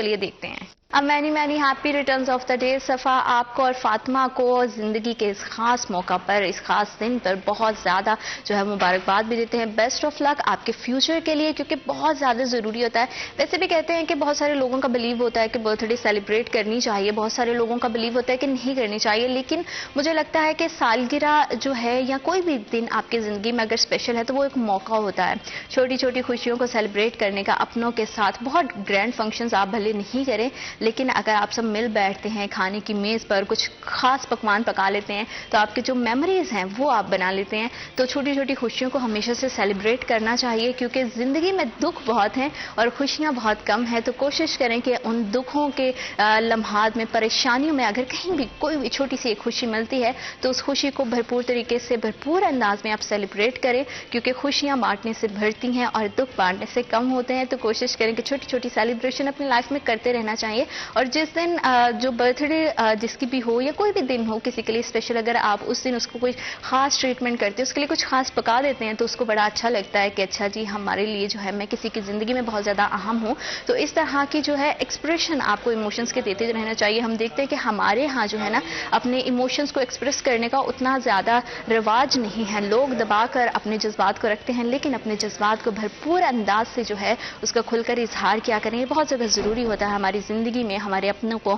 چلیے دیکھتے ہیں. Many happy returns of the day. صفا، آپ کو اور فاطمہ کو زندگی کے اس خاص موقع پر، اس خاص دن پر بہت زیادہ جو ہے مبارکباد بھی دیتے ہیں. بیسٹ آف لک آپ کے فیوچر کے لیے، کیونکہ بہت زیادہ ضروری ہوتا ہے. ویسے بھی کہتے ہیں کہ بہت سارے لوگوں کا بلیو ہوتا ہے کہ برتھ ڈے سیلیبریٹ کرنی چاہیے، بہت سارے لوگوں کا بلیو ہوتا ہے کہ نہیں کرنی چاہیے، لیکن مجھے لگتا ہے کہ سالگرہ جو ہے یا کوئی بھی دن آپ کی زندگی میں اگر اسپیشل ہے تو وہ ایک موقع ہوتا ہے چھوٹی چھوٹی خوشیوں کو سیلیبریٹ کرنے کا اپنوں کے ساتھ. بہت گرینڈ فنکشنز آپ بھلے نہیں کریں، لیکن اگر آپ سب مل بیٹھتے ہیں کھانے کی میز پر، کچھ خاص پکوان پکا لیتے ہیں تو آپ کے جو میموریز ہیں وہ آپ بنا لیتے ہیں. تو چھوٹی چھوٹی خوشیوں کو ہمیشہ سے سیلیبریٹ کرنا چاہیے، کیونکہ زندگی میں دکھ بہت ہیں اور خوشیاں بہت کم ہیں. تو کوشش کریں کہ ان دکھوں کے لمحات میں، پریشانیوں میں اگر کہیں بھی کوئی بھی چھوٹی سی ایک خوشی ملتی ہے تو اس خوشی کو بھرپور طریقے سے، بھرپور انداز میں آپ سیلیبریٹ کریں، کیونکہ خوشیاں بانٹنے سے بھرتی ہیں اور دکھ بانٹنے سے کم ہوتے ہیں. تو کوشش کریں کہ چھوٹی چھوٹی سیلیبریشن اپنی لائف میں کرتے رہنا چاہیے. اور جس دن جو برتھ ڈے جس کی بھی ہو یا کوئی بھی دن ہو کسی کے لیے اسپیشل، اگر آپ اس دن اس کو کوئی خاص ٹریٹمنٹ کرتے ہیں، اس کے لیے کچھ خاص پکا دیتے ہیں، تو اس کو بڑا اچھا لگتا ہے کہ اچھا جی ہمارے لیے جو ہے میں کسی کی زندگی میں بہت زیادہ اہم ہوں. تو اس طرح کی جو ہے ایکسپریشن آپ کو ایموشنز کے دیتے رہنا چاہیے. ہم دیکھتے ہیں کہ ہمارے ہاں جو ہے نا اپنے ایموشنز کو ایکسپریس کرنے کا اتنا زیادہ رواج نہیں ہے. لوگ دبا کر اپنے جذبات کو رکھتے ہیں، لیکن اپنے جذبات کو بھرپور انداز سے جو ہے اس کا کھل کر اظہار کیا کریں. یہ بہت زیادہ ضروری ہوتا ہے ہماری زندگی میں، ہمارے اپنوں کو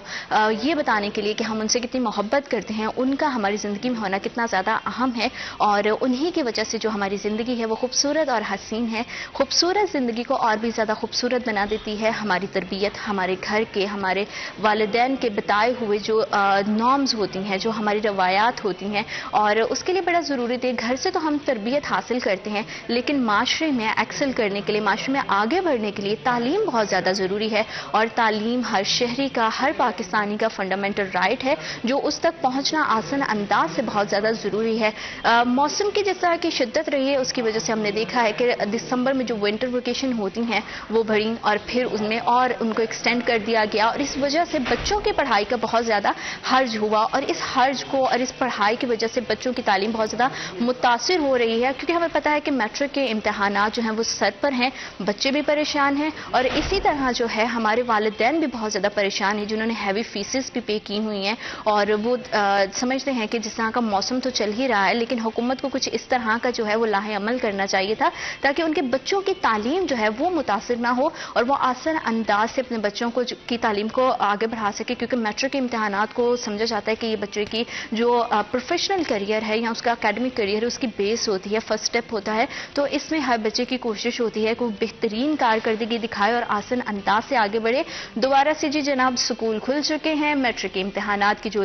یہ بتانے کے لیے کہ ہم ان سے کتنی محبت کرتے ہیں، ان کا ہماری زندگی میں ہونا کتنا زیادہ اہم ہے، اور انہی کی وجہ سے جو ہماری زندگی ہے وہ خوبصورت اور حسین ہے. خوبصورت زندگی کو اور بھی زیادہ خوبصورت بنا دیتی ہے ہماری تربیت، ہمارے گھر کے، ہمارے والدین کے بتائے ہوئے جو نارمز ہوتی ہیں، جو ہماری روایات ہوتی ہیں. اور اس کے لیے بڑا ضروری ہے، گھر سے تو ہم تربیت حاصل کرتے ہیں، لیکن معاشرے میں ایکسل کرنے کے لیے، معاشرے میں آگے بڑھنے کے لیے تعلیم بہت زیادہ ضروری ہے. اور تعلیم ہر شہری کا، ہر پاکستانی کا فنڈامنٹل رائٹ ہے، جو اس تک پہنچنا آسان انداز سے بہت زیادہ ضروری ہے. موسم کی جس طرح کی شدت رہی ہے اس کی وجہ سے ہم نے دیکھا ہے کہ دسمبر میں جو ونٹر ویکیشن ہوتی ہیں وہ بڑھی، اور پھر اس میں اور ان کو ایکسٹینڈ کر دیا گیا، اور اس وجہ سے بچوں کی پڑھائی کا بہت زیادہ حرج ہوا. اور اس حرج کو اور اس پڑھائی کی وجہ سے بچوں کی تعلیم بہت زیادہ متاثر ہو رہی ہے، کیونکہ ہمیں پتہ ہے کہ میٹرک کے امتحانات جو ہیں وہ سر پر ہیں، بچے بھی پریشان ہیں، اور اسی طرح جو ہے ہمارے والدین بھی بہت زیادہ پریشان ہیں جنہوں نے ہیوی فیسز بھی پے کی ہوئی ہیں. اور وہ سمجھتے ہیں کہ جس طرح کا موسم تو چل ہی رہا ہے، لیکن حکومت کو کچھ اس طرح کا جو ہے وہ لاہ عمل کرنا چاہیے تھا تاکہ ان کے بچوں کی تعلیم جو ہے وہ متاثر نہ ہو اور وہ آسان انداز سے اپنے بچوں کو کی تعلیم کو آگے بڑھا سکے. کیونکہ میٹرک کے امتحانات کو سمجھا جاتا ہے کہ یہ بچے کی جو پروفیشنل کریئر ہے یا اس کا اکیڈمک کریئر ہے اس کی بیس ہوتی ہے، فرسٹ اسٹیپ ہوتا ہے. تو اس میں ہر بچے کی کوشش ہوتی ہے کہ وہ بہترین کارکردگی دکھائے اور آسان انداز سے آگے بڑھے. دوبارہ سے جی جناب اسکول کھل چکے ہیں، میٹرک کے امتحانات کی جو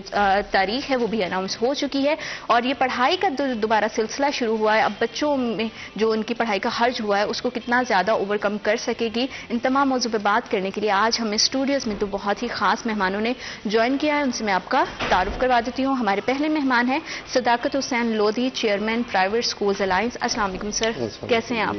تاریخ ہے وہ بھی اناؤنس ہو چکی ہے، اور یہ پڑھائی کا دوبارہ سلسلہ شروع ہوا ہے. اب بچوں میں جو ان کی پڑھائی کا حرج ہوا ہے اس کو کتنا زیادہ اوور کم کر سکے گی، ان تمام موضوع پہ بات کرنے کے لیے آج ہمیں اسٹوڈیوز میں تو بہت ہی خاص مہمانوں نے جوائن کیا ہے. ان سے میں آپ کا تعارف کروا دیتی ہوں. ہمارے پہلے مہمان ہیں Sadaqat Hussain Lodhi, chairman private schools alliance. السلام علیکم سر، کیسے ہیں آپ؟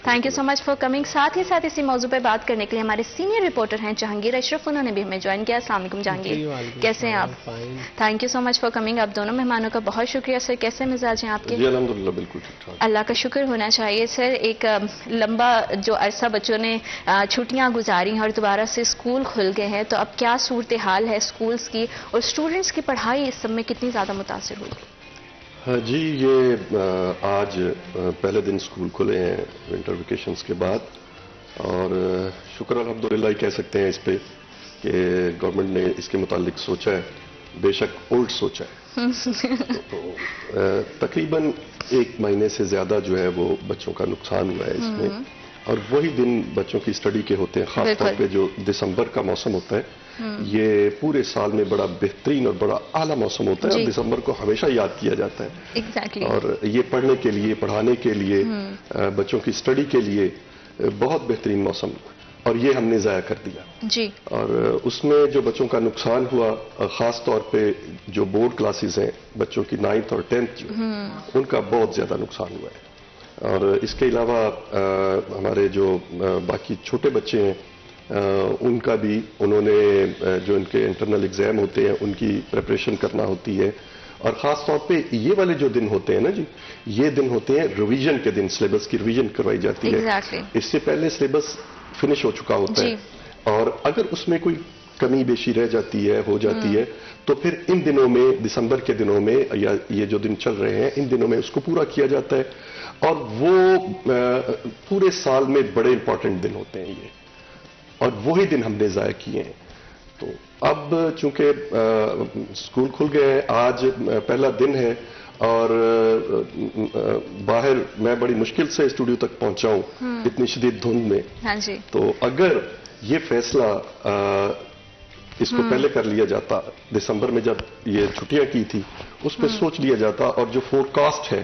Thank you so much for coming. ساتھ ہی ساتھ اسی موضوع پہ بات کرنے کے لیے ہمارے سینئر رپورٹر ہیں جہانگیر اشرف، انہوں نے بھی ہمیں جوائن کیا. السلام علیکم جہانگیر، کیسے ہیں آپ؟ Thank you so much for coming. آپ دونوں مہمانوں کا بہت شکریہ. سر کیسے مزاج ہیں آپ کے؟ جی الحمدللہ بالکل ٹھیک ٹھاک، اللہ کا شکر ہونا چاہیے. سر ایک لمبا جو عرصہ بچوں نے چھٹیاں گزاری ہیں اور دوبارہ سے اسکول کھل گئے ہیں، تو اب کیا صورتحال ہے اسکولز کی اور اسٹوڈنٹس کی پڑھائی اس سب میں کتنی زیادہ متاثر ہوئی؟ جی یہ آج پہلے دن اسکول کھلے ہیں ونٹر ویکیشنز کے بعد، اور شکر الحمدللہ کہہ سکتے ہیں اس پہ کہ گورنمنٹ نے اس کے متعلق سوچا ہے، بے شک الٹ سوچا ہے. تقریباً 1 مہینے سے زیادہ جو ہے وہ بچوں کا نقصان ہوا ہے اس میں، اور وہی دن بچوں کی اسٹڈی کے ہوتے ہیں. خاص طور پہ جو دسمبر کا موسم ہوتا ہے یہ پورے سال میں بڑا بہترین اور بڑا اعلیٰ موسم ہوتا ہے، اور دسمبر کو ہمیشہ یاد کیا جاتا ہے. اور یہ پڑھنے کے لیے، پڑھانے کے لیے، بچوں کی اسٹڈی کے لیے بہت بہترین موسم، اور یہ ہم نے ضائع کر دیا. جی. اور اس میں جو بچوں کا نقصان ہوا، خاص طور پہ جو بورڈ کلاسز ہیں بچوں کی 9th اور 10th جو ان کا بہت زیادہ نقصان ہوا ہے. اور اس کے علاوہ ہمارے جو باقی چھوٹے بچے ہیں ان کا بھی، انہوں نے جو ان کے انٹرنل ایگزام ہوتے ہیں ان کی پریپریشن کرنا ہوتی ہے. اور خاص طور پہ یہ والے جو دن ہوتے ہیں نا جی، یہ دن ہوتے ہیں ریویژن کے دن، سلیبس کی ریویژن کروائی جاتی ہے. اس سے پہلے سلیبس فنش ہو چکا ہوتا ہے، اور اگر اس میں کوئی کمی بیشی رہ جاتی ہے ہو جاتی ہے تو پھر ان دنوں میں دسمبر کے دنوں میں یا یہ جو دن چل رہے ہیں ان دنوں میں اس کو پورا کیا جاتا ہے. اور وہ پورے سال میں بڑے امپورٹنٹ دن ہوتے ہیں یہ, اور وہی دن ہم نے ضائع کیے ہیں. تو اب چونکہ اسکول کھل گئے ہیں, آج پہلا دن ہے اور باہر میں بڑی مشکل سے اسٹوڈیو تک پہنچا ہوں اتنی شدید دھند میں. ہاں جی. تو اگر یہ فیصلہ اس کو پہلے کر لیا جاتا, دسمبر میں جب یہ چھٹیاں کی تھی اس پہ سوچ لیا جاتا اور جو فور کاسٹ ہے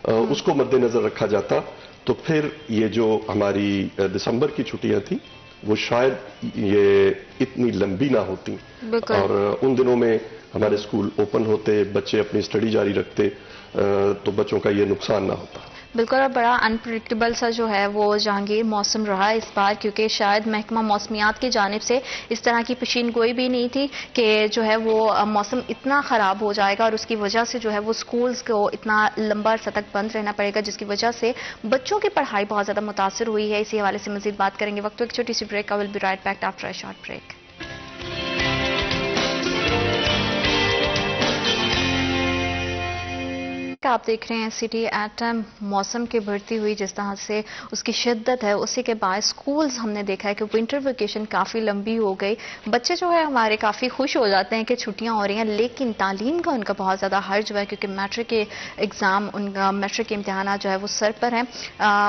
اس کو مد نظر رکھا جاتا, تو پھر یہ جو ہماری دسمبر کی چھٹیاں تھیں وہ شاید یہ اتنی لمبی نہ ہوتی, اور ان دنوں میں ہمارے اسکول اوپن ہوتے, بچے اپنی اسٹڈی جاری رکھتے, تو بچوں کا یہ نقصان نہ ہوتا. بالکل. اور بڑا انپریڈکٹیبل سا جو ہے وہ جہانگیر موسم رہا اس بار, کیونکہ شاید محکمہ موسمیات کی جانب سے اس طرح کی پیشین گوئی بھی نہیں تھی کہ جو ہے وہ موسم اتنا خراب ہو جائے گا اور اس کی وجہ سے جو ہے وہ سکولز کو اتنا لمبا عرصہ تک بند رہنا پڑے گا, جس کی وجہ سے بچوں کی پڑھائی بہت زیادہ متاثر ہوئی ہے. اسی حوالے سے مزید بات کریں گے. وقت ایک چھوٹی سی بریک. I will be right back after a short break. آپ دیکھ رہے ہیں سٹی ایٹ ایم. موسم کی بڑھتی ہوئی جس طرح سے اس کی شدت ہے, اسی کے بعد سکولز ہم نے دیکھا ہے کہ ونٹر ویکیشن کافی لمبی ہو گئی. بچے جو ہے ہمارے کافی خوش ہو جاتے ہیں کہ چھٹیاں ہو رہی ہیں, لیکن تعلیم کا ان کا بہت زیادہ حرج ہوا ہے, کیونکہ میٹرک کے ایگزام, ان کا میٹرک کے امتحانات جو ہے وہ سر پر ہیں.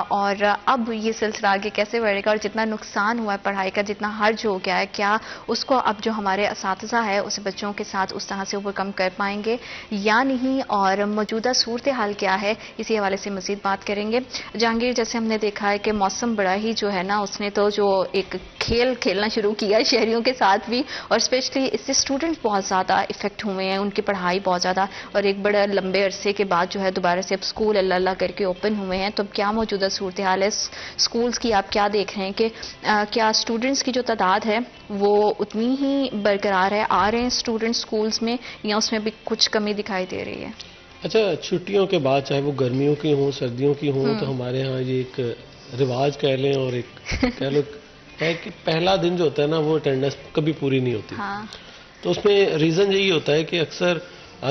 اور اب یہ سلسلہ آگے کیسے بڑھے گا, اور جتنا نقصان ہوا ہے پڑھائی کا, جتنا حرج ہو گیا ہے, کیا اس کو اب جو ہمارے اساتذہ ہے اس بچوں کے ساتھ اس طرح سے اوور کم کر پائیں گے یا نہیں, اور موجودہ صورتحال کیا ہے, اسی حوالے سے مزید بات کریں گے. جہانگیر, جیسے ہم نے دیکھا ہے کہ موسم بڑا ہی جو ہے نا, اس نے تو جو ایک کھیل کھیلنا شروع کیا شہریوں کے ساتھ بھی, اور اسپیشلی اس سے اسٹوڈنٹ بہت زیادہ افیکٹ ہوئے ہیں, ان کی پڑھائی بہت زیادہ, اور ایک بڑے لمبے عرصے کے بعد جو ہے دوبارہ سے اب اسکول اللہ اللہ کر کے اوپن ہوئے ہیں. تو کیا موجودہ صورتحال ہے اسکولز کی, آپ کیا دیکھ رہے ہیں کہ کیا اسٹوڈنٹس کی جو تعداد ہے وہ اتنی ہی برقرار ہے, آ رہے ہیں اسٹوڈنٹ اسکولز میں, یا اس میں بھی کچھ کمی دکھائی دے رہی ہے؟ اچھا, چھٹیوں کے بعد چاہے وہ گرمیوں کی ہوں سردیوں کی ہوں, تو ہمارے ہاں یہ ایک رواج کہہ لیں اور ایک کہہ لو ہے کہ پہلا دن جو ہوتا ہے نا وہ اٹینڈنس کبھی پوری نہیں ہوتی. تو اس میں ریزن یہی ہوتا ہے کہ اکثر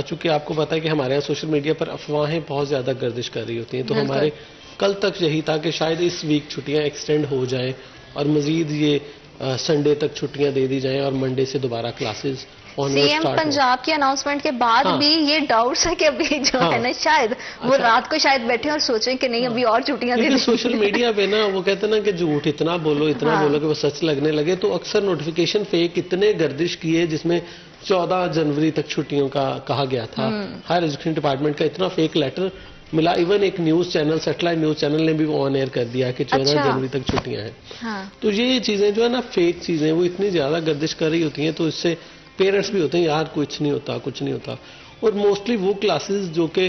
چونکہ آپ کو پتا ہے کہ ہمارے یہاں سوشل میڈیا پر افواہیں بہت زیادہ گردش کر رہی ہوتی ہیں, تو ہمارے کل تک یہی تھا کہ شاید اس ویک چھٹیاں ایکسٹینڈ ہو جائیں اور مزید یہ سنڈے تک چھٹیاں دے دی جائیں اور منڈے سے دوبارہ کلاسز. سی ایم پنجاب کی اناؤنسمنٹ کے بعد بھی یہ ڈاؤٹس ہے کہ ابھی جو ہے نا شاید وہ رات کو شاید بیٹھے اور سوچیں کہ نہیں ابھی اور چھٹیاں دے دیں. سوشل میڈیا پہ نا وہ کہتے ہیں نا کہ جھوٹ اتنا بولو کہ وہ سچ لگنے لگے, تو اکثر نوٹیفیکیشن فیک اتنے گردش کیے, جس میں 14 جنوری تک چھٹیوں کا کہا گیا تھا. ہائر ایجوکیشن ڈپارٹمنٹ کا اتنا فیک لیٹر ملا, ایون ایک news channel, satellite news channel نے بھی وہ آن ایئر کر دیا کہ 14 جنوری تک چھٹیاں ہیں. تو یہ چیزیں جو ہے نا فیک چیزیں وہ اتنی زیادہ گردش کر رہی ہوتی ہیں, تو اس سے پیرنٹس بھی ہوتے ہیں یار کچھ نہیں ہوتا. اور موسٹلی وہ کلاسز جو کہ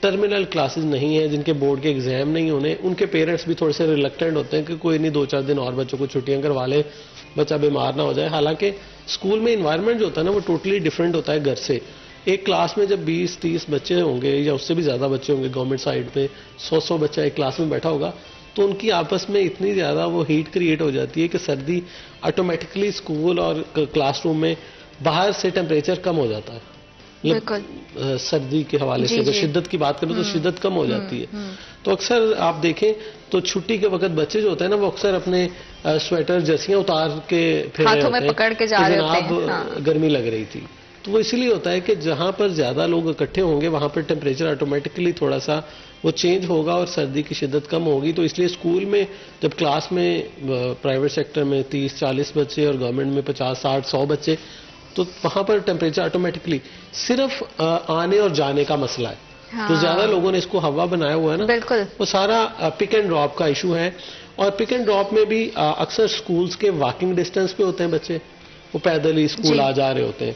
ٹرمینل کلاسز نہیں ہیں, جن کے بورڈ کے ایگزام نہیں ہونے, ان کے پیرنٹس بھی تھوڑے سے ریلکٹنٹ ہوتے ہیں کہ کوئی نہیں 2-4 دن اور بچوں کو چھٹیاں کروا لے, بچہ بیمار نہ ہو جائے. حالانکہ اسکول میں انوائرمنٹ جو ہوتا ہے نا وہ ٹوٹلی ڈفرینٹ ہوتا ہے گھر سے. ایک کلاس میں جب 20-30 بچے ہوں گے یا اس سے بھی زیادہ بچے ہوں گے, گورنمنٹ سائڈ پہ 100 بچہ ایک کلاس میں بیٹھا ہوگا, تو ان کی آپس میں اتنی زیادہ وہ ہیٹ کریٹ ہو جاتی ہے کہ سردی آٹومیٹکلی اسکول اور کلاس روم میں باہر سے ٹیمپریچر کم ہو جاتا ہے. سردی کے حوالے سے اگر شدت کی بات کریں تو شدت کم ہو جاتی ہے. تو اکثر آپ دیکھیں تو چھٹی کے وقت بچے جو ہوتے ہیں نا وہ اکثر اپنے سویٹر جرسیاں اتار کے پھر ہاتھوں میں پکڑ کے جا رہے ہوتے ہیں, جناب گرمی لگ رہی تھی. تو وہ اسی لیے ہوتا ہے کہ جہاں پر زیادہ لوگ اکٹھے ہوں گے وہاں پر ٹیمپریچر آٹومیٹکلی تھوڑا سا وہ چینج ہوگا اور سردی کی شدت کم ہوگی. تو اس لیے اسکول میں جب کلاس میں پرائیویٹ سیکٹر میں 30-40 بچے اور گورنمنٹ میں 50-60-100 بچے, تو وہاں پر ٹیمپریچر آٹومیٹکلی صرف آنے اور جانے کا مسئلہ ہے. تو زیادہ لوگوں نے اس کو ہوا بنایا ہوا ہے نا, بالکل وہ سارا پک اینڈ ڈراپ کا ایشو ہے. اور پک اینڈ ڈراپ میں بھی اکثر اسکولز کے واکنگ ڈسٹینس پہ ہوتے ہیں بچے, وہ پیدل ہی اسکول آ جا رہے ہوتے ہیں.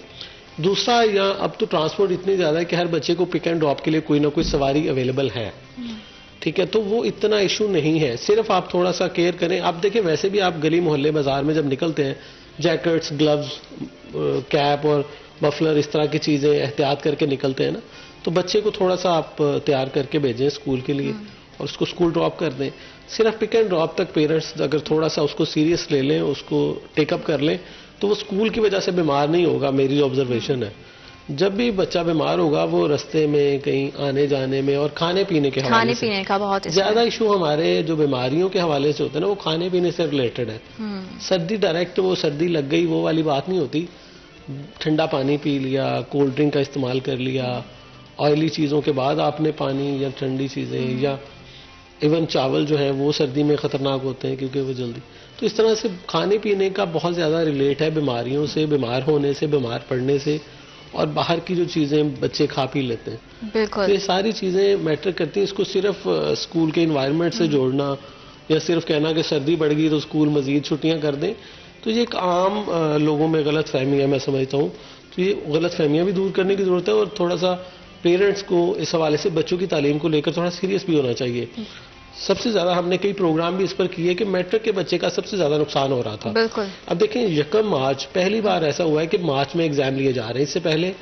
دوسرا, یہاں اب تو ٹرانسپورٹ اتنی زیادہ ہے کہ ہر بچے کو پک اینڈ ڈراپ کے لیے کوئی نہ کوئی سواری اویلیبل ہے. ٹھیک ہے, تو وہ اتنا ایشو نہیں ہے, صرف آپ تھوڑا سا کیئر کریں. آپ دیکھیں ویسے بھی آپ گلی محلے بازار میں جب نکلتے ہیں, جیکٹس, گلوز, کیپ اور مفلر اس طرح کی چیزیں احتیاط کر کے نکلتے ہیں نا, تو بچے کو تھوڑا سا آپ تیار کر کے بھیجیں اسکول کے لیے. اور اس کو اسکول ڈراپ کر دیں. صرف پک اینڈ ڈراپ تک پیرنٹس اگر تھوڑا سا اس کو سیریس لے لیں, اس کو ٹیک اپ کر لیں, تو وہ اسکول کی وجہ سے بیمار نہیں ہوگا. میری جو آبزرویشن ہے, جب بھی بچہ بیمار ہوگا وہ رستے میں کہیں آنے جانے میں اور کھانے پینے کے حوالے سے. پینے کا بہت زیادہ ایشو ہمارے جو بیماریوں کے حوالے سے ہوتے ہیں نا, وہ کھانے پینے سے ریلیٹڈ ہے. سردی ڈائریکٹ وہ سردی لگ گئی وہ والی بات نہیں ہوتی. ٹھنڈا پانی پی لیا, کولڈ ڈرنک کا استعمال کر لیا, آئلی چیزوں کے بعد آپ نے پانی یا ٹھنڈی چیزیں, یا ایون چاول جو ہیں وہ سردی میں خطرناک ہوتے ہیں کیونکہ وہ جلدی. تو اس طرح سے کھانے پینے کا بہت زیادہ ریلیٹ ہے بیماریوں سے, بیمار ہونے سے, بیمار پڑنے سے, اور باہر کی جو چیزیں بچے کھا پی لیتے ہیں. بالکل, یہ ساری چیزیں میٹر کرتی ہیں. اس کو صرف اسکول کے انوائرمنٹ سے جوڑنا یا صرف کہنا کہ سردی بڑھ گئی تو اسکول مزید چھٹیاں کر دیں, تو یہ ایک عام لوگوں میں غلط فہمی ہے, میں سمجھتا ہوں. تو یہ غلط فہمیاں بھی دور کرنے کی ضرورت ہے, اور تھوڑا سا پیرنٹس کو اس حوالے سے بچوں کی تعلیم کو لے کر تھوڑا سیریس بھی ہونا چاہیے. سب سے زیادہ ہم نے کئی پروگرام بھی اس پر کیے کہ میٹرک کے بچے کا سب سے زیادہ نقصان ہو رہا تھا. بالکل. اب دیکھیں 1 مارچ پہلی بار ایسا ہوا ہے کہ مارچ میں ایگزام لیے جا رہے ہیں. اس سے پہلے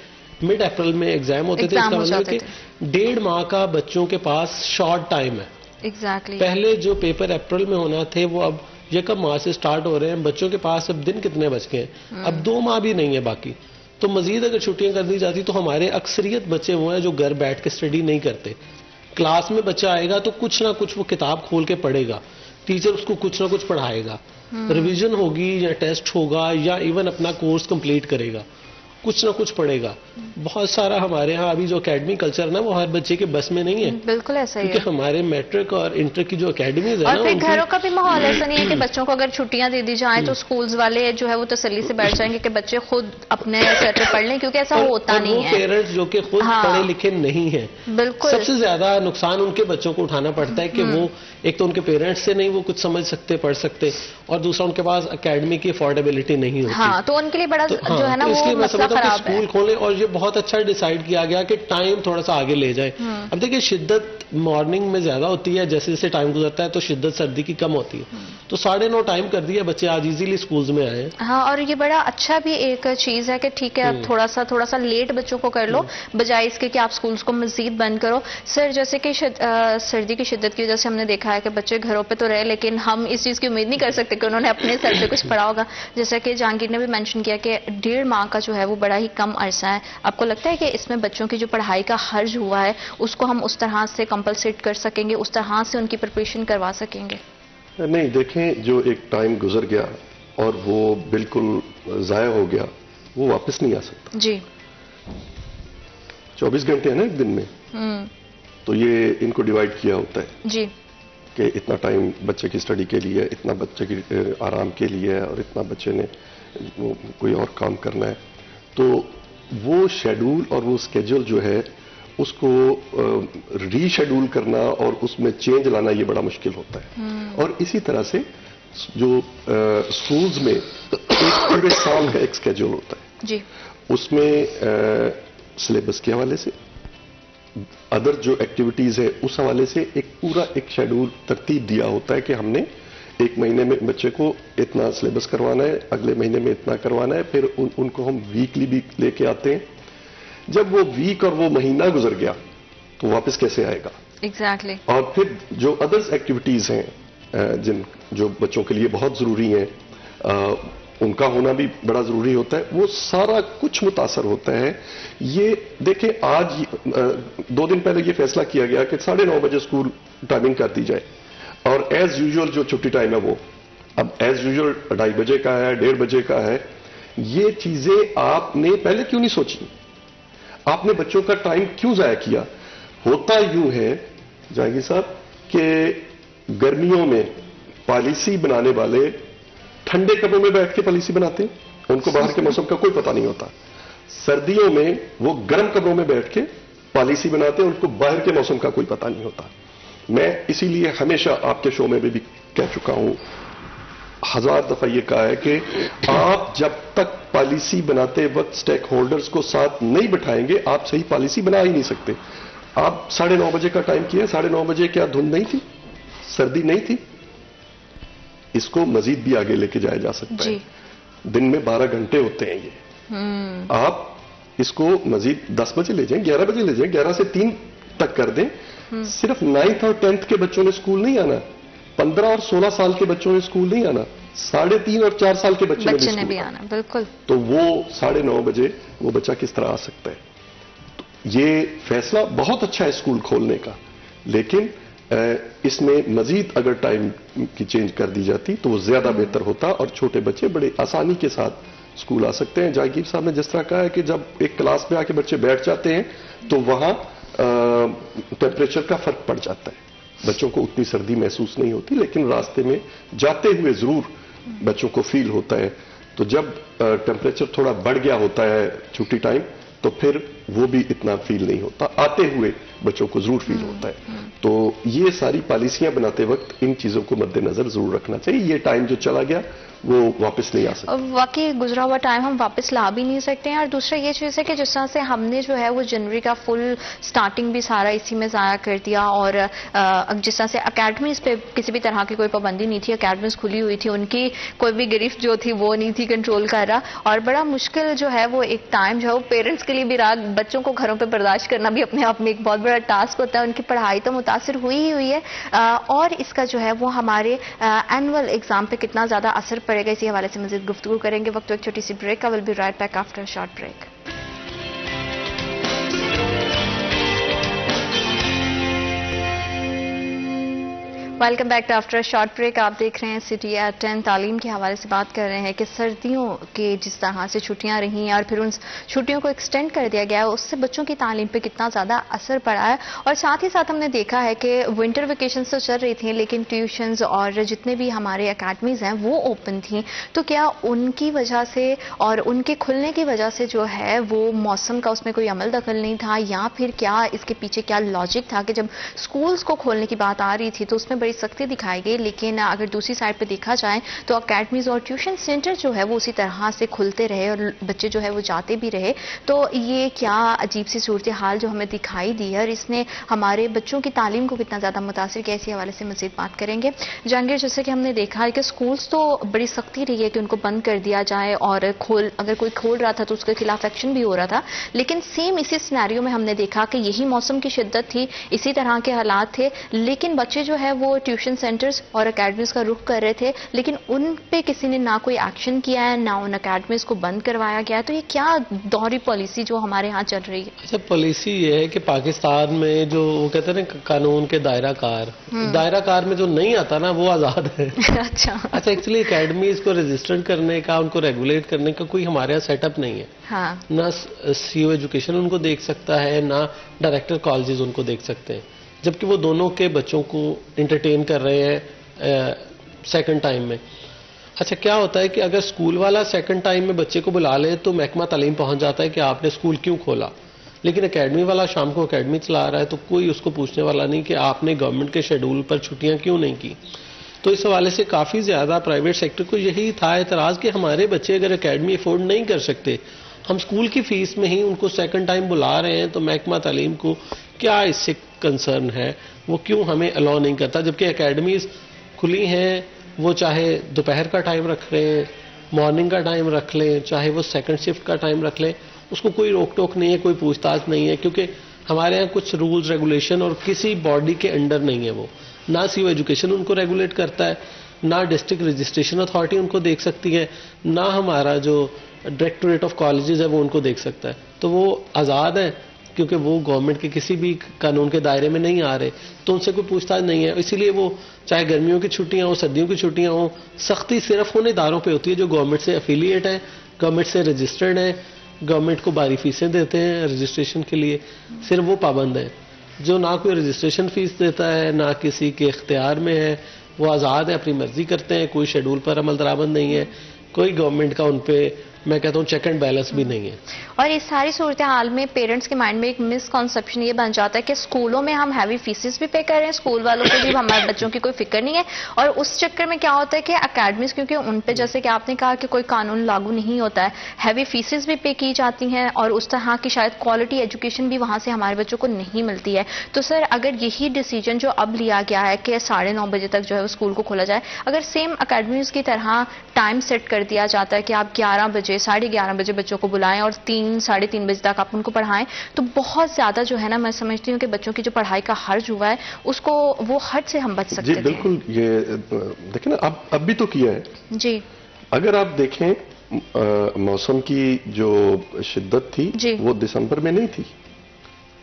مڈ اپریل میں ایگزام ہوتے تھے. اس کا مطلب کہ 1.5 ماہ کا بچوں کے پاس شارٹ ٹائم ہے. ایگزیکٹلی. پہلے جو پیپر اپریل میں ہونا تھے وہ اب 1 مارچ سے سٹارٹ ہو رہے ہیں. بچوں کے پاس اب دن کتنے بچ گئے ہیں, اب 2 ماہ بھی نہیں ہے باقی. تو مزید اگر چھٹیاں کر دی جاتی تو ہمارے اکثریت بچے وہ ہیں جو گھر بیٹھ کے اسٹڈی نہیں کرتے. کلاس میں بچہ آئے گا تو کچھ نہ کچھ وہ کتاب کھول کے پڑھے گا, ٹیچر اس کو کچھ نہ کچھ پڑھائے گا, ریویژن ہوگی یا ٹیسٹ ہوگا یا ایون اپنا کورس کمپلیٹ کرے گا, کچھ نہ کچھ پڑھے گا. بہت سارا ہمارے ہاں ابھی جو اکیڈمی کلچر ہے نا وہ ہر بچے کے بس میں نہیں ہے. بالکل ایسا ہی ہے, کیونکہ ہمارے میٹرک اور انٹر کی جو اکیڈمیز ہیں اور پھر گھروں کا بھی ماحول ایسا نہیں ہے کہ بچوں کو اگر چھٹیاں دے دی جائیں تو سکولز والے جو ہے وہ تسلی سے بیٹھ جائیں گے کہ بچے خود اپنے سر پہ پڑھ لیں, کیونکہ ایسا ہوتا نہیں ہے. پیرنٹس جو کہ خود پڑھے لکھے نہیں ہیں, بالکل سب سے زیادہ نقصان ان کے بچوں کو اٹھانا پڑتا ہے کہ وہ ایک تو ان کے پیرنٹس سے نہیں وہ کچھ سمجھ سکتے پڑھ سکتے, اور دوسرا ان کے پاس اکیڈمی کی افورڈیبلٹی نہیں ہوتی. ہاں, تو ان کے لیے بڑا جو ہے نا وہ مسئلہ خراب ہے. اسکول کھولیں, اور یہ بہت اچھا ڈیسائیڈ کیا گیا کہ ٹائم تھوڑا سا آگے لے جائیں. اب دیکھیں شدت مارننگ میں زیادہ ہوتی ہے, جیسے جیسے ٹائم گزرتا ہے تو شدت سردی کی کم ہوتی ہے. تو 9:30 ٹائم کر دیا, بچے آج ایزیلی اسکولز میں آئے. ہاں, اور یہ بڑا اچھا بھی ایک چیز ہے کہ ٹھیک ہے آپ تھوڑا سا لیٹ بچوں کو کر لو, بجائے اس کے کہ آپ اسکولز کو مزید بند کرو. سر, جیسے کہ سردی کی شدت کی وجہ سے ہم نے دیکھا ہے کہ بچے گھروں پہ تو رہے, لیکن ہم اس چیز کی امید نہیں کر سکتے کہ انہوں نے اپنے سر پہ کچھ پڑھا ہوگا. جیسا کہ جہانگیر نے بھی مینشن کیا کہ 1.5 ماہ کا جو ہے وہ بڑا ہی کم عرصہ ہے. آپ کو لگتا ہے کہ اس میں بچوں کی جو پڑھائی کا خرچ ہوا ہے اس کو ہم اس طرح سے کمپلسیٹ کر سکیں گے, اس طرح سے ان کی پریپریشن کروا سکیں گے؟ نہیں, دیکھیں جو ایک ٹائم گزر گیا اور وہ بالکل ضائع ہو گیا وہ واپس نہیں آ سکتا. جی, 24 گھنٹے ہیں نا ایک دن میں, تو یہ ان کو ڈیوائڈ کیا ہوتا ہے. جی, کہ اتنا ٹائم بچے کی اسٹڈی کے لیے, اتنا بچے کی آرام کے لیے, اور اتنا بچے نے کوئی اور کام کرنا ہے. تو وہ شیڈول اور وہ اسکیجول جو ہے اس کو ری شیڈول کرنا اور اس میں چینج لانا یہ بڑا مشکل ہوتا ہے. اور اسی طرح سے جو اسکولز میں ایک پورے سال کا ایک اسکیجول ہوتا ہے, جی, اس میں سلیبس کے حوالے سے, ادر جو ایکٹیویٹیز ہے اس حوالے سے ایک پورا ایک شیڈول ترتیب دیا ہوتا ہے کہ ہم نے 1 مہینے میں بچے کو اتنا سلیبس کروانا ہے, اگلے مہینے میں اتنا کروانا ہے, پھر ان کو ہم ویکلی بھی لے کے آتے ہیں. جب وہ ویک اور وہ مہینہ گزر گیا تو واپس کیسے آئے گا؟ ایگزیکٹلی. اور پھر جو ادرس ایکٹیویٹیز ہیں جو بچوں کے لیے بہت ضروری ہیں, ان کا ہونا بھی بڑا ضروری ہوتا ہے, وہ سارا کچھ متاثر ہوتا ہے. یہ دیکھیں آج 2 دن پہلے یہ فیصلہ کیا گیا کہ 9:30 بجے اسکول ٹائمنگ کر دی جائے, اور ایز یوزول جو چھٹی ٹائم ہے وہ اب ایز یوزول 2:30 بجے کا ہے, 1:30 بجے کا ہے. یہ چیزیں آپ نے پہلے کیوں نہیں سوچی؟ آپ نے بچوں کا ٹائم کیوں ضائع کیا؟ ہوتا یوں ہے جہانگیر صاحب کہ گرمیوں میں پالیسی بنانے والے ٹھنڈے کمروں میں بیٹھ کے پالیسی بناتے ہیں, ان کو باہر کے موسم کا کوئی پتہ نہیں ہوتا. سردیوں میں وہ گرم کمروں میں بیٹھ کے پالیسی بناتے ہیں, ان کو باہر کے موسم کا کوئی پتہ نہیں ہوتا. میں اسی لیے ہمیشہ آپ کے شو میں بھی کہہ چکا ہوں, 1000 دفعہ یہ کہا ہے کہ آپ جب تک پالیسی بناتے وقت سٹیک ہولڈرز کو ساتھ نہیں بٹھائیں گے آپ صحیح پالیسی بنا ہی نہیں سکتے. آپ 9:30 بجے کا ٹائم کیا, 9:30 بجے کیا دھند نہیں تھی, سردی نہیں تھی؟ اس کو مزید بھی آگے لے کے جایا جا سکتا ہے. دن میں 12 گھنٹے ہوتے ہیں یہ, آپ اس کو مزید 10 بجے لے جائیں, 11 بجے لے جائیں, 11 سے 3 تک کر دیں. صرف 9th اور 10th کے بچوں نے اسکول نہیں آنا, 15 اور 16 سال کے بچوں نے اسکول نہیں آنا, 3.5 اور 4 سال کے بچے نے بھی آنا. بالکل. تو وہ 9:30 بجے وہ بچہ کس طرح آ سکتا ہے؟ یہ فیصلہ بہت اچھا ہے اسکول کھولنے کا, لیکن اس میں مزید اگر ٹائم کی چینج کر دی جاتی تو وہ زیادہ بہتر ہوتا, اور چھوٹے بچے بڑے آسانی کے ساتھ اسکول آ سکتے ہیں. جہانگیر صاحب نے جس طرح کہا ہے کہ جب ایک کلاس میں آ کے بچے بیٹھ جاتے ہیں تو وہاں ٹیمپریچر کا فرق پڑ جاتا ہے, بچوں کو اتنی سردی محسوس نہیں ہوتی, لیکن راستے میں جاتے ہوئے ضرور بچوں کو فیل ہوتا ہے. تو جب ٹیمپریچر تھوڑا بڑھ گیا ہوتا ہے چھٹی ٹائم تو پھر وہ بھی اتنا فیل نہیں ہوتا, آتے ہوئے بچوں کو ضرور فیل ہوتا ہے. تو یہ ساری پالیسیاں بناتے وقت ان چیزوں کو مد نظر ضرور رکھنا چاہیے. یہ ٹائم جو چلا گیا وہ واپس نہیں آ سکتا. واقعی گزرا ہوا ٹائم ہم واپس لا بھی نہیں سکتے ہیں. اور دوسرا یہ چیز ہے کہ جس طرح سے ہم نے جو ہے وہ جنوری کا فل سٹارٹنگ بھی سارا اسی میں ضائع کر دیا, اور جس طرح سے اکیڈمیز پہ کسی بھی طرح کی کوئی پابندی نہیں تھی, اکیڈمیز کھلی ہوئی تھی, ان کی کوئی بھی گرفت جو تھی وہ نہیں تھی کنٹرول کر رہا, اور بڑا مشکل جو ہے وہ ایک ٹائم جو ہے وہ پیرنٹس کے لیے بھی رہا. بچوں کو گھروں پہ برداشت کرنا بھی اپنے آپ میں ایک بہت بڑا ٹاسک ہوتا ہے. ان کی پڑھائی تو متاثر ہوئی ہی ہوئی ہے, اور اس کا جو ہے وہ ہمارے اینول ایگزام پہ کتنا زیادہ اثر پڑے گا, اسی حوالے سے مزید گفتگو کریں گے. وقت ایک چھوٹی سی بریک کا, will be right back after short break. Welcome back to after short break. آپ دیکھ رہے ہیں سٹی ایٹ 10. تعلیم کے حوالے سے بات کر رہے ہیں کہ سردیوں کے جس طرح سے چھٹیاں رہی ہیں اور پھر ان چھٹیوں کو ایکسٹینڈ کر دیا گیا ہے, اس سے بچوں کی تعلیم پہ کتنا زیادہ اثر پڑا ہے. اور ساتھ ہی ساتھ ہم نے دیکھا ہے کہ ونٹر ویکیشنز تو چل رہی تھیں, لیکن ٹیوشنز اور جتنے بھی ہمارے اکیڈمیز ہیں وہ اوپن تھیں. تو کیا ان کی وجہ سے اور ان کے کھلنے کی وجہ سے جو ہے وہ موسم کا اس میں کوئی عمل دخل نہیں تھا, یا پھر کیا اس کے پیچھے کیا لاجک تھا کہ جب اسکولز کو کھولنے کی بات آ رہی تھی تو اس میں سختی دکھائی گئی, لیکن اگر دوسری سائڈ پہ دیکھا جائے تو اکیڈمیز اور ٹیوشن سینٹر جو ہے وہ اسی طرح سے کھلتے رہے اور بچے جو ہے وہ جاتے بھی رہے. تو یہ کیا عجیب سی صورتحال جو ہمیں دکھائی دی ہے, اور اس نے ہمارے بچوں کی تعلیم کو کتنا زیادہ متاثر کیا, اسی حوالے سے مزید بات کریں گے. جہانگیر, جیسے کہ ہم نے دیکھا ہے کہ اسکولز تو بڑی سختی رہی ہے کہ ان کو بند کر دیا جائے, اور اگر کوئی کھول رہا تھا تو اس کے خلاف ایکشن بھی ہو رہا تھا, لیکن سیم اسی سینیریو میں ہم نے دیکھا کہ یہی موسم کی شدت تھی, اسی طرح کے حالات تھے, لیکن بچے جو ہے وہ ٹیوشن سینٹرز اور اکیڈمیز کا رخ کر رہے تھے, لیکن ان پہ کسی نے نہ کوئی ایکشن کیا ہے, نہ ان اکیڈمیز کو بند کروایا گیا ہے. تو یہ کیا دوہری پالیسی جو ہمارے ہاں چل رہی ہے؟ اچھا, پالیسی یہ ہے کہ پاکستان میں جو وہ کہتے ہیں نا قانون کے دائرہ کار میں جو نہیں آتا نا وہ آزاد ہے. اچھا, ایکچولی اکیڈمیز کو رجسٹر کرنے کا, ان کو ریگولیٹ کرنے کا کوئی ہمارے یہاں سیٹ اپ نہیں ہے. نہ سی او ایجوکیشن ان کو دیکھ سکتا ہے, نہ ڈائریکٹر کالجز ان کو دیکھ سکتے ہیں, جبکہ وہ دونوں کے بچوں کو انٹرٹین کر رہے ہیں سیکنڈ ٹائم میں. اچھا, کیا ہوتا ہے کہ اگر اسکول والا سیکنڈ ٹائم میں بچے کو بلا لے تو محکمہ تعلیم پہنچ جاتا ہے کہ آپ نے اسکول کیوں کھولا, لیکن اکیڈمی والا شام کو اکیڈمی چلا رہا ہے تو کوئی اس کو پوچھنے والا نہیں کہ آپ نے گورنمنٹ کے شیڈول پر چھٹیاں کیوں نہیں کی. تو اس حوالے سے کافی زیادہ پرائیویٹ سیکٹر کو یہی تھا اعتراض کہ ہمارے بچے اگر اکیڈمی افورڈ نہیں کر سکتے, ہم اسکول کی فیس میں ہی ان کو سیکنڈ ٹائم بلا رہے ہیں, تو محکمہ تعلیم کو کیا اس سے کنسرن ہے, وہ کیوں ہمیں الاؤ نہیں کرتا, جبکہ اکیڈمیز کھلی ہیں, وہ چاہے دوپہر کا ٹائم رکھ رہے ہیں, مارننگ کا ٹائم رکھ لیں, چاہے وہ سیکنڈ شفٹ کا ٹائم رکھ لیں, اس کو کوئی روک ٹوک نہیں ہے, کوئی پوچھ تاچھ نہیں ہے, کیونکہ ہمارے ہاں کچھ رولز ریگولیشن اور کسی باڈی کے انڈر نہیں ہے. وہ نہ سی او ایجوکیشن ان کو ریگولیٹ کرتا ہے, نہ ڈسٹرکٹ رجسٹریشن اتھارٹی ان کو دیکھ سکتی ہے, نہ ہمارا جو ڈائریکٹوریٹ آف کالجز ہے وہ ان کو دیکھ سکتا ہے. تو وہ آزاد ہیں کیونکہ وہ گورنمنٹ کے کسی بھی قانون کے دائرے میں نہیں آ رہے, تو ان سے کوئی پوچھ تاچھ نہیں ہے. اسی لیے وہ چاہے گرمیوں کی چھٹیاں ہوں, سردیوں کی چھٹیاں ہوں, سختی صرف ان اداروں پہ ہوتی ہے جو گورنمنٹ سے افیلیٹ ہیں, گورنمنٹ سے رجسٹرڈ ہیں, گورنمنٹ کو باری فیسیں دیتے ہیں رجسٹریشن کے لیے, صرف وہ پابند ہیں. جو نہ کوئی رجسٹریشن فیس دیتا ہے, نہ کسی کے اختیار میں ہے, وہ آزاد ہے, اپنی مرضی کرتے ہیں, کوئی شیڈول پر عمل درآمد نہیں ہے, کوئی گورنمنٹ کا ان پہ میں کہتا ہوں چیک اینڈ بیلنس بھی نہیں ہے. اور اس ساری صورتحال میں پیرنٹس کے مائنڈ میں ایک مسکنسیپشن یہ بن جاتا ہے کہ اسکولوں میں ہم ہیوی فیسز بھی پے کر رہے ہیں, اسکول والوں کو بھی ہمارے بچوں کی کوئی فکر نہیں ہے, اور اس چکر میں کیا ہوتا ہے کہ اکیڈمیز کیونکہ ان پہ جیسے کہ آپ نے کہا کہ کوئی قانون لاگو نہیں ہوتا ہے, ہیوی فیسز بھی پے کی جاتی ہیں, اور اس طرح کی شاید کوالٹی ایجوکیشن بھی وہاں سے ہمارے بچوں کو نہیں ملتی ہے. تو سر, اگر یہی ڈیسیجن جو اب لیا گیا ہے کہ 9:30 بجے تک جو ہے اسکول کو کھولا جائے, اگر سیم اکیڈمیز کی طرح ٹائم سیٹ کر دیا جاتا ہے کہ آپ 11 بجے بجے 11:30 بجے بچوں کو بلائیں اور 3 ساڑھے 3 بجے تک آپ ان کو پڑھائیں تو بہت زیادہ جو ہے نا میں سمجھتی ہوں کہ بچوں کی جو پڑھائی کا حرج ہوا ہے اس کو وہ حرج سے ہم بچ سکتے جی بالکل. یہ دیکھیں نا اب بھی تو کیا ہے. جی اگر آپ دیکھیں موسم کی جو شدت تھی جی وہ دسمبر میں نہیں تھی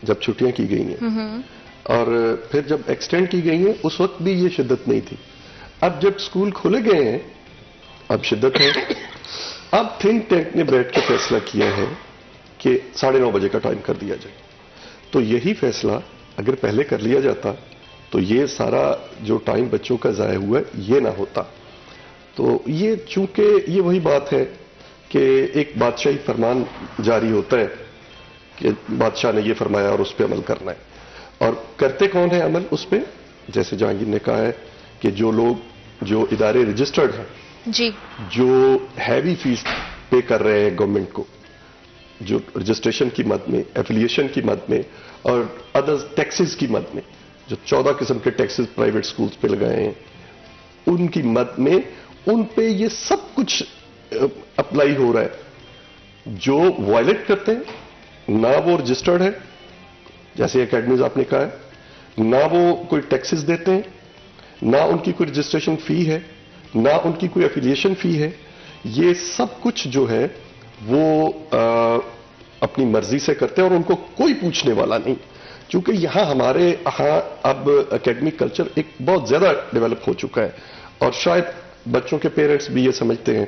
جب چھٹیاں کی گئی ہیں, اور پھر جب ایکسٹینڈ کی گئی ہیں اس وقت بھی یہ شدت نہیں تھی. اب جب اسکول کھولے گئے ہیں اب شدت ہے. اب تھنک ٹینک نے بیٹھ کے فیصلہ کیا ہے کہ 9:30 بجے کا ٹائم کر دیا جائے. تو یہی فیصلہ اگر پہلے کر لیا جاتا تو یہ سارا جو ٹائم بچوں کا ضائع ہوا ہے یہ نہ ہوتا. تو یہ چونکہ یہ وہی بات ہے کہ ایک بادشاہی فرمان جاری ہوتا ہے کہ بادشاہ نے یہ فرمایا اور اس پہ عمل کرنا ہے, اور کرتے کون ہیں عمل اس پہ؟ جیسے جہانگیر نے کہا ہے کہ جو لوگ جو ادارے رجسٹرڈ ہیں جی جو ہیوی فیس پے کر رہے ہیں گورنمنٹ کو, جو رجسٹریشن کی مد میں, ایفیلیشن کی مد میں اور ادر ٹیکسز کی مد میں, جو 14 قسم کے ٹیکسز پرائیویٹ سکولز پہ لگائے ہیں ان کی مد میں, ان پہ یہ سب کچھ اپلائی ہو رہا ہے. جو وائلیٹ کرتے ہیں نہ وہ رجسٹرڈ ہے جیسے اکیڈمیز آپ نے کہا ہے, نہ وہ کوئی ٹیکسز دیتے ہیں, نہ ان کی کوئی رجسٹریشن فی ہے, نہ ان کی کوئی ایفیلیشن فی ہے. یہ سب کچھ جو ہے وہ اپنی مرضی سے کرتے ہیں اور ان کو کوئی پوچھنے والا نہیں. چونکہ یہاں ہمارے اب اکیڈمک کلچر ایک بہت زیادہ ڈیولپ ہو چکا ہے, اور شاید بچوں کے پیرنٹس بھی یہ سمجھتے ہیں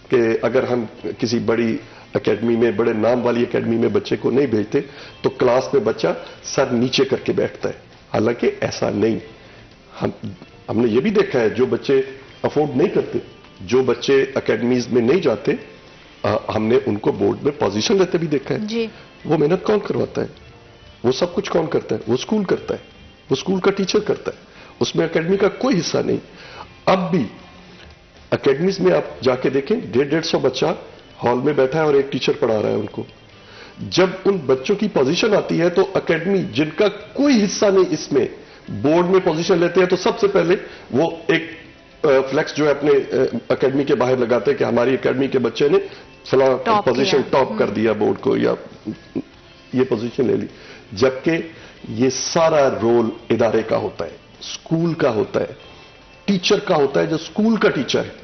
کہ اگر ہم کسی بڑی اکیڈمی میں, بڑے نام والی اکیڈمی میں بچے کو نہیں بھیجتے تو کلاس میں بچہ سر نیچے کر کے بیٹھتا ہے. حالانکہ ایسا نہیں. ہم نے یہ بھی دیکھا ہے جو بچے افورڈ نہیں کرتے, جو بچے اکیڈمیز میں نہیں جاتے, ہم نے ان کو بورڈ میں پوزیشن لیتے بھی دیکھا ہے. جی وہ محنت کون کرواتا ہے؟ وہ سب کچھ کون کرتا ہے؟ وہ اسکول کرتا ہے, وہ اسکول کا ٹیچر کرتا ہے, اس میں اکیڈمی کا کوئی حصہ نہیں. اب بھی اکیڈمیز میں آپ جا کے دیکھیں 150 بچہ ہال میں بیٹھا ہے اور ایک ٹیچر پڑھا رہا ہے ان کو. جب ان بچوں کی پوزیشن آتی ہے تو اکیڈمی جن کا کوئی حصہ نہیں اس میں بورڈ میں پوزیشن لیتے ہیں تو سب سے پہلے وہ ایک فلیکس جو ہے اپنے اکیڈمی کے باہر لگاتے ہیں کہ ہماری اکیڈمی کے بچے نے فلاں پوزیشن ٹاپ کر دیا بورڈ کو یا یہ پوزیشن لے لی. جبکہ یہ سارا رول ادارے کا ہوتا ہے, اسکول کا ہوتا ہے, ٹیچر کا ہوتا ہے. جو اسکول کا ٹیچر ہے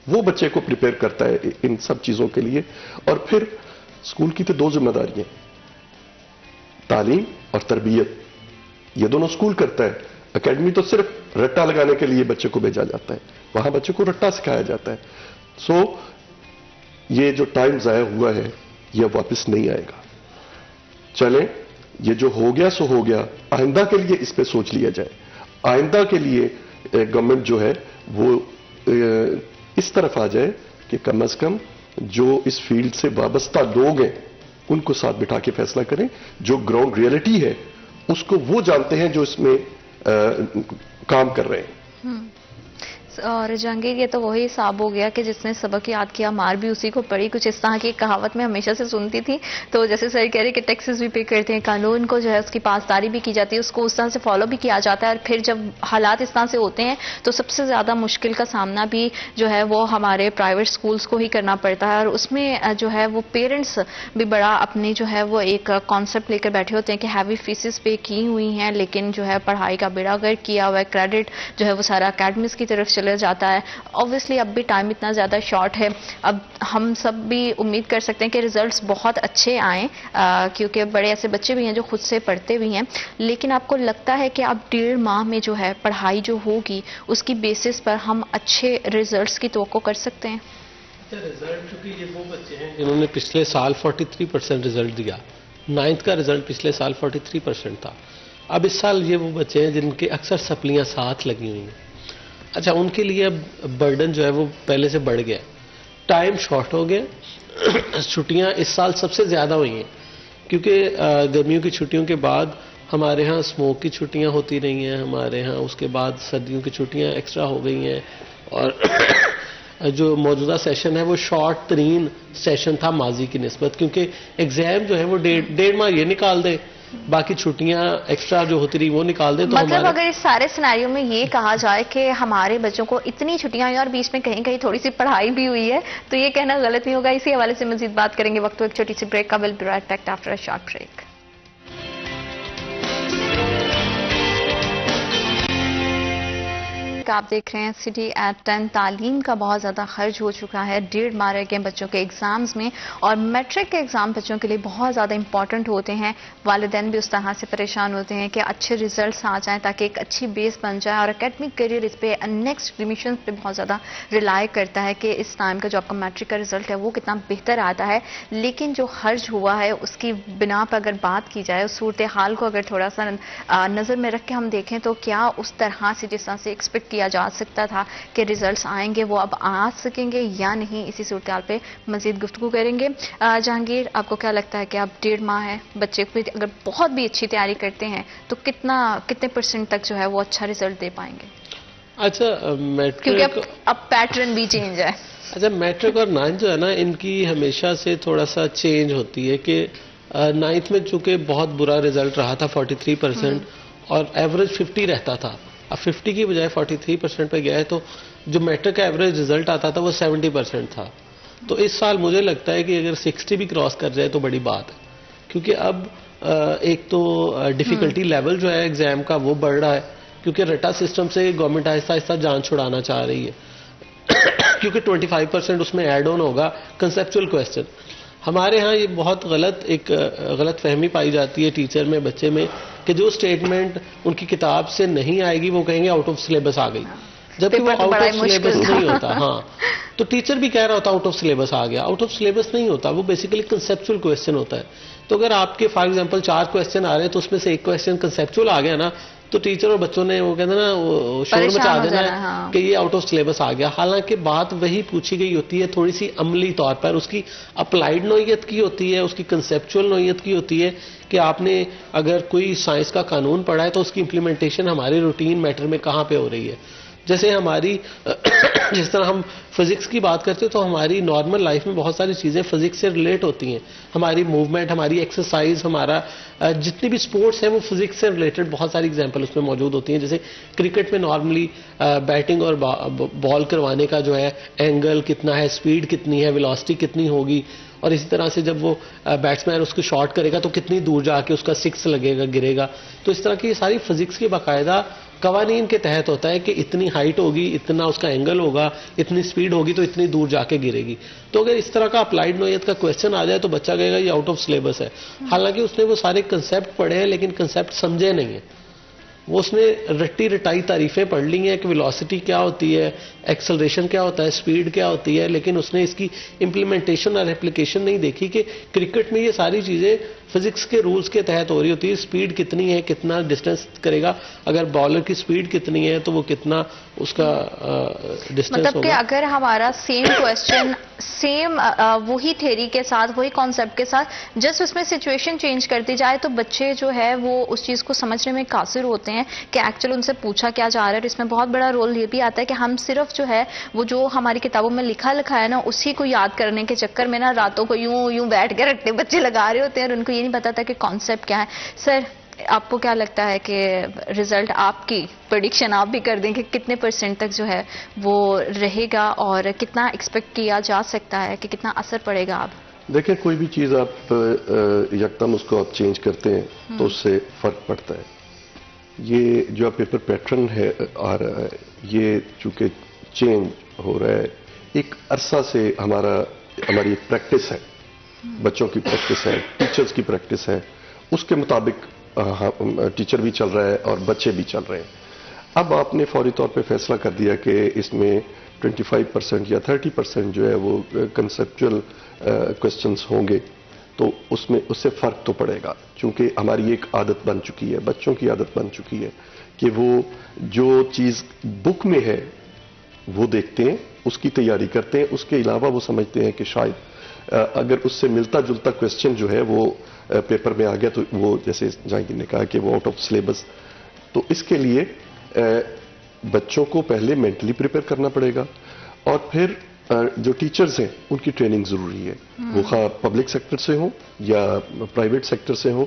وہ بچے کو پریپیئر کرتا ہے ان سب چیزوں کے لیے. اور پھر اسکول کی تو 2 ذمہ داریاں, تعلیم اور تربیت, یہ دونوں اسکول کرتا ہے. اکیڈمی تو صرف رٹا لگانے کے لیے بچے کو بھیجا جاتا ہے, وہاں بچے کو رٹا سکھایا جاتا ہے. سو یہ جو ٹائم ضائع ہوا ہے یہ واپس نہیں آئے گا. چلیں یہ جو ہو گیا سو ہو گیا, آئندہ کے لیے اس پہ سوچ لیا جائے. آئندہ کے لیے گورنمنٹ جو ہے وہ اس طرف آ جائے کہ کم از کم جو اس فیلڈ سے وابستہ لوگ ہیں ان کو ساتھ بٹھا کے فیصلہ کریں. جو گراؤنڈ ریئلٹی ہے اس کو وہ جانتے ہیں جو اس میں کام کر رہے ہیں. اور جہانگیر یہ تو وہی حساب ہو گیا کہ جس نے سبق یاد کیا مار بھی اسی کو پڑی. کچھ اس طرح کی کہاوت میں ہمیشہ سے سنتی تھی. تو جیسے سر کہہ رہے کہ ٹیکسز بھی پے کرتے ہیں, قانون کو جو ہے اس کی پاسداری بھی کی جاتی ہے, اس کو اس طرح سے فالو بھی کیا جاتا ہے. اور پھر جب حالات اس طرح سے ہوتے ہیں تو سب سے زیادہ مشکل کا سامنا بھی جو ہے وہ ہمارے پرائیویٹ سکولز کو ہی کرنا پڑتا ہے. اور اس میں جو ہے وہ پیرنٹس بھی بڑا اپنی جو ہے وہ ایک کانسیپٹ لے کر بیٹھے ہوتے ہیں کہ ہیوی فیسز پے کی ہوئی ہیں لیکن جو ہے پڑھائی کا بیڑا غرق کیا ہوا ہے, کریڈٹ جو ہے وہ سارا اکیڈمیز کی طرف چلا جاتا ہے. Obviously اب بھی ٹائم اتنا زیادہ شارٹ ہے, اب ہم سب بھی امید کر سکتے ہیں کہ ریزلٹس بہت اچھے آئیں کیونکہ بڑے ایسے بچے بھی ہیں جو خود سے پڑھتے بھی ہیں. لیکن آپ کو لگتا ہے کہ اب 1.5 ماہ میں جو ہے پڑھائی جو ہوگی اس کی بیسس پر ہم اچھے ریزلٹس کی توقع کر سکتے ہیں؟ رزلٹ چونکہ یہ وہ بچے ہیں جنہوں نے پچھلے سال 43% رزلٹ دیا, 9th کا رزلٹ پچھلے سال 43% تھا. اب اس سال یہ وہ بچے ہیں جن کے اکثر سپلیاں ساتھ لگی ہوئی ہیں. اچھا ان کے لیے اب برڈن جو ہے وہ پہلے سے بڑھ گیا, ٹائم شارٹ ہو گیا. چھٹیاں اس سال سب سے زیادہ ہوئی ہیں کیونکہ گرمیوں کی چھٹیوں کے بعد ہمارے ہاں اسموک کی چھٹیاں ہوتی رہی ہیں, ہمارے ہاں اس کے بعد سردیوں کی چھٹیاں ایکسٹرا ہو گئی ہیں. اور جو موجودہ سیشن ہے وہ شارٹ ترین سیشن تھا ماضی کی نسبت, کیونکہ ایگزام جو ہے وہ 1.5 ماہ یہ نکال دے باقی چھٹیاں ایکسٹرا جو ہوتی رہی وہ نکال دیں تو مطلب اگر اس سارے سیناریو میں یہ کہا جائے کہ ہمارے بچوں کو اتنی چھٹیاں ہوئی اور بیچ میں کہیں کہیں تھوڑی سی پڑھائی بھی ہوئی ہے تو یہ کہنا غلط نہیں ہوگا. اسی حوالے سے مزید بات کریں گے. وقت ہو ایک چھوٹی سی بریک کا. Will be right back after a short break. آپ دیکھ رہے ہیں سٹی ایٹ 10. تعلیم کا بہت زیادہ خرچ ہو چکا ہے. 1.5 ماہ رہ گئے بچوں کے ایگزامز میں اور میٹرک کے ایگزام بچوں کے لیے بہت زیادہ امپورٹنٹ ہوتے ہیں. والدین بھی اس طرح سے پریشان ہوتے ہیں کہ اچھے ریزلٹس آ جائیں تاکہ ایک اچھی بیس بن جائے اور اکیڈمک کیریئر اس پہ نیکسٹ ایڈمیشن پہ بہت زیادہ ریلائی کرتا ہے کہ اس ٹائم کا جو آپ کا میٹرک کا ریزلٹ ہے وہ کتنا بہتر آتا ہے. لیکن جو خرچ ہوا ہے اس کی بنا پر اگر بات کی جائے, اس صورتحال کو اگر تھوڑا سا نظر میں رکھ کے ہم دیکھیں تو کیا اس طرح سے جس طرح سے ایکسپیکٹ کیا جا سکتا تھا کہ ریزلٹس آئیں گے وہ اب آ سکیں گے یا نہیں, اسی صورتحال پہ مزید گفتگو کریں گے. جہانگیر, آپ کو کیا لگتا ہے کہ اب 1.5 ماہ ہے, بچے کو اگر بہت بھی اچھی تیاری کرتے ہیں تو کتنے % تک جو ہے وہ اچھا ریزلٹ دے پائیں گے؟ اچھا میٹرک, کیونکہ اب پیٹرن بھی چینج ہے. اچھا میٹرک اور 9th جو ہے نا ان کی ہمیشہ سے تھوڑا سا چینج ہوتی ہے کہ 9th میں چونکہ بہت برا ریزلٹ رہا تھا 43% اور ایوریج 50 رہتا تھا. اب 50 کی بجائے 43% پہ گیا ہے تو جو میٹرک کا ایوریج ریزلٹ آتا تھا وہ 70% تھا. تو اس سال مجھے لگتا ہے کہ اگر 60 بھی کراس کر جائے تو بڑی بات ہے, کیونکہ اب ایک تو ڈیفیکلٹی لیول جو ہے ایگزام کا وہ بڑھ رہا ہے کیونکہ رٹا سسٹم سے گورنمنٹ آہستہ آہستہ جان چھڑانا چاہ رہی ہے کیونکہ 25% اس میں ایڈ آن ہوگا کنسیپچول کویسچن. ہمارے ہاں یہ بہت غلط فہمی پائی جاتی ہے ٹیچر میں, بچے میں, کہ جو سٹیٹمنٹ ان کی کتاب سے نہیں آئے گی وہ کہیں گے آؤٹ آف سلیبس آ گئی, جبکہ وہ آؤٹ آف سلیبس نہیں ہوتا. ہاں تو ٹیچر بھی کہہ رہا ہوتا آؤٹ آف سلیبس آ گیا, آؤٹ آف سلیبس نہیں ہوتا, وہ بیسیکلی کنسیپچول کویسچن ہوتا ہے. تو اگر آپ کے فار ایگزامپل 4 کویسچن آ رہے ہیں تو اس میں سے ایک کویسچن کنسیپچول آ گیا نا تو ٹیچر اور بچوں نے وہ کہتے ہیں نا شور مچا دینا کہ یہ آؤٹ آف سلیبس آ گیا. حالانکہ بات وہی پوچھی گئی ہوتی ہے تھوڑی سی عملی طور پر, اس کی اپلائیڈ نوعیت کی ہوتی ہے, اس کی کنسیپچول نوعیت کی ہوتی ہے کہ آپ نے اگر کوئی سائنس کا قانون پڑھا ہے تو اس کی امپلیمنٹیشن ہمارے روٹین میٹر میں کہاں پہ ہو رہی ہے. جیسے ہماری جس طرح ہم فزکس کی بات کرتے ہیں تو ہماری نارمل لائف میں بہت ساری چیزیں فزکس سے ریلیٹ ہوتی ہیں. ہماری موومنٹ, ہماری ایکسرسائز, ہمارا جتنی بھی سپورٹس ہیں وہ فزکس سے ریلیٹڈ بہت ساری ایگزامپل اس میں موجود ہوتی ہیں. جیسے کرکٹ میں نارملی بیٹنگ اور بال کروانے کا جو ہے اینگل کتنا ہے, سپیڈ کتنی ہے, ویلوسٹی کتنی ہوگی, اور اسی طرح سے جب وہ بیٹسمین اس کو شاٹ کرے گا تو کتنی دور جا کے اس کا 6 لگے گا, گرے گا. تو اس طرح کی یہ ساری فزکس کی باقاعدہ قوانین کے تحت ہوتا ہے کہ اتنی ہائٹ ہوگی, اتنا اس کا اینگل ہوگا, اتنی سپیڈ ہوگی تو اتنی دور جا کے گرے گی. تو اگر اس طرح کا اپلائیڈ نوعیت کا کویسچن آ جائے تو بچہ کہے گا یہ آؤٹ آف سلیبس ہے. حالانکہ اس نے وہ سارے کنسیپٹ پڑھے ہیں لیکن کنسیپٹ سمجھے نہیں ہیں. وہ اس نے رٹی رٹائی تعریفیں پڑھ لی ہیں کہ ویلوسٹی کیا ہوتی ہے, ایکسلریشن کیا ہوتا ہے, سپیڈ کیا ہوتی ہے, لیکن اس نے اس کی امپلیمنٹیشن اور اپلیکیشن نہیں دیکھی کہ کرکٹ میں یہ ساری چیزیں فزکس کے رولز کے تحت ہو رہی ہوتی ہے. سپیڈ کتنی ہے, کتنا ڈسٹینس کرے گا, اگر بالر کی سپیڈ کتنی ہے تو وہ کتنا اس کا ڈسٹینس ہوگا. مطلب کہ اگر ہمارا سیم کویسچن سیم وہی تھیری کے ساتھ, وہی کانسیپٹ کے ساتھ, جسٹ اس میں سچویشن چینج کرتی جائے تو بچے جو ہے وہ اس چیز کو سمجھنے میں قاصر ہوتے ہیں کہ ایکچولی ان سے پوچھا کیا جا رہا ہے. اس میں بہت بڑا رول یہ بھی آتا ہے کہ ہم صرف جو ہے وہ جو ہماری کتابوں میں لکھا ہے نا اسی کو یاد کرنے کے چکر میں نا راتوں کو یوں بیٹھ کے رکھتے بچے لگا رہے ہوتے ہیں اور ان کو یہ نہیں پتا تھا کہ کانسیپٹ کیا ہے. سر, آپ کو کیا لگتا ہے کہ ریزلٹ, آپ کی پریڈکشن آپ بھی کر دیں کہ کتنے % تک جو ہے وہ رہے گا اور کتنا ایکسپیکٹ کیا جا سکتا ہے کہ کتنا اثر پڑے گا؟ آپ دیکھیں کوئی بھی چیز آپ یکدم اس کو آپ چینج کرتے ہیں تو اس سے فرق پڑتا ہے. یہ جو پیپر پیٹرن ہے آ رہا ہے یہ چونکہ چینج ہو رہا ہے, ایک عرصہ سے ہماری ایک پریکٹس ہے, بچوں کی پریکٹس ہے, ٹیچرز کی پریکٹس ہے, اس کے مطابق ٹیچر بھی چل رہا ہے اور بچے بھی چل رہے ہیں. اب آپ نے فوری طور پہ فیصلہ کر دیا کہ اس میں 25% یا 30% جو ہے وہ کنسیپچول کویسچنس ہوں گے تو اس سے فرق تو پڑے گا, چونکہ ہماری ایک عادت بن چکی ہے, بچوں کی عادت بن چکی ہے کہ وہ جو چیز بک میں ہے وہ دیکھتے ہیں, اس کی تیاری کرتے ہیں, اس کے علاوہ وہ سمجھتے ہیں کہ شاید اگر اس سے ملتا جلتا کویسچن جو ہے وہ پیپر میں آ گیا تو وہ, جیسے جہانگیر نے کہا کہ وہ آؤٹ آف سلیبس. تو اس کے لیے بچوں کو پہلے مینٹلی پریپیئر کرنا پڑے گا اور پھر جو ٹیچرز ہیں ان کی ٹریننگ ضروری ہے, وہ خواہ پبلک سیکٹر سے ہوں یا پرائیویٹ سیکٹر سے ہوں.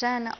10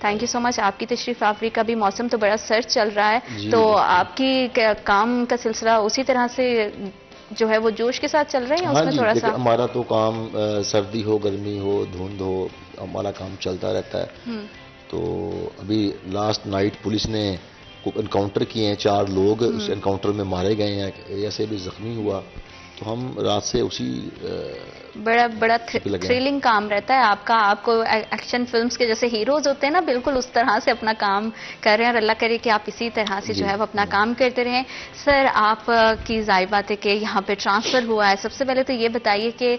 تھینک یو سو مچ. آپ کی تشریف آفری کا بھی موسم تو بڑا سرد چل رہا ہے, تو آپ کی کام کا سلسلہ اسی طرح سے جو ہے وہ جوش کے ساتھ چل رہے ہیں؟ اس میں تھوڑا سا ہمارا تو کام سردی ہو گرمی ہو دھند ہو ہمارا کام چلتا رہتا ہے. تو ابھی لاسٹ نائٹ پولیس نے انکاؤنٹر کیے ہیں, 4 لوگ اس انکاؤنٹر میں مارے گئے ہیں, ایسے بھی زخمی ہوا. تو ہم رات سے اسی بڑا تھرلنگ کام رہتا ہے آپ کا. آپ کو ایکشن فلمز کے جیسے ہیروز ہوتے ہیں نا, بالکل اس طرح سے اپنا کام کر رہے ہیں, اور اللہ کرے کہ آپ اسی طرح سے جو ہے وہ اپنا کام کرتے رہیں. سر, آپ کی ظاہر بات ہے کہ یہاں پہ ٹرانسفر ہوا ہے. سب سے پہلے تو یہ بتائیے کہ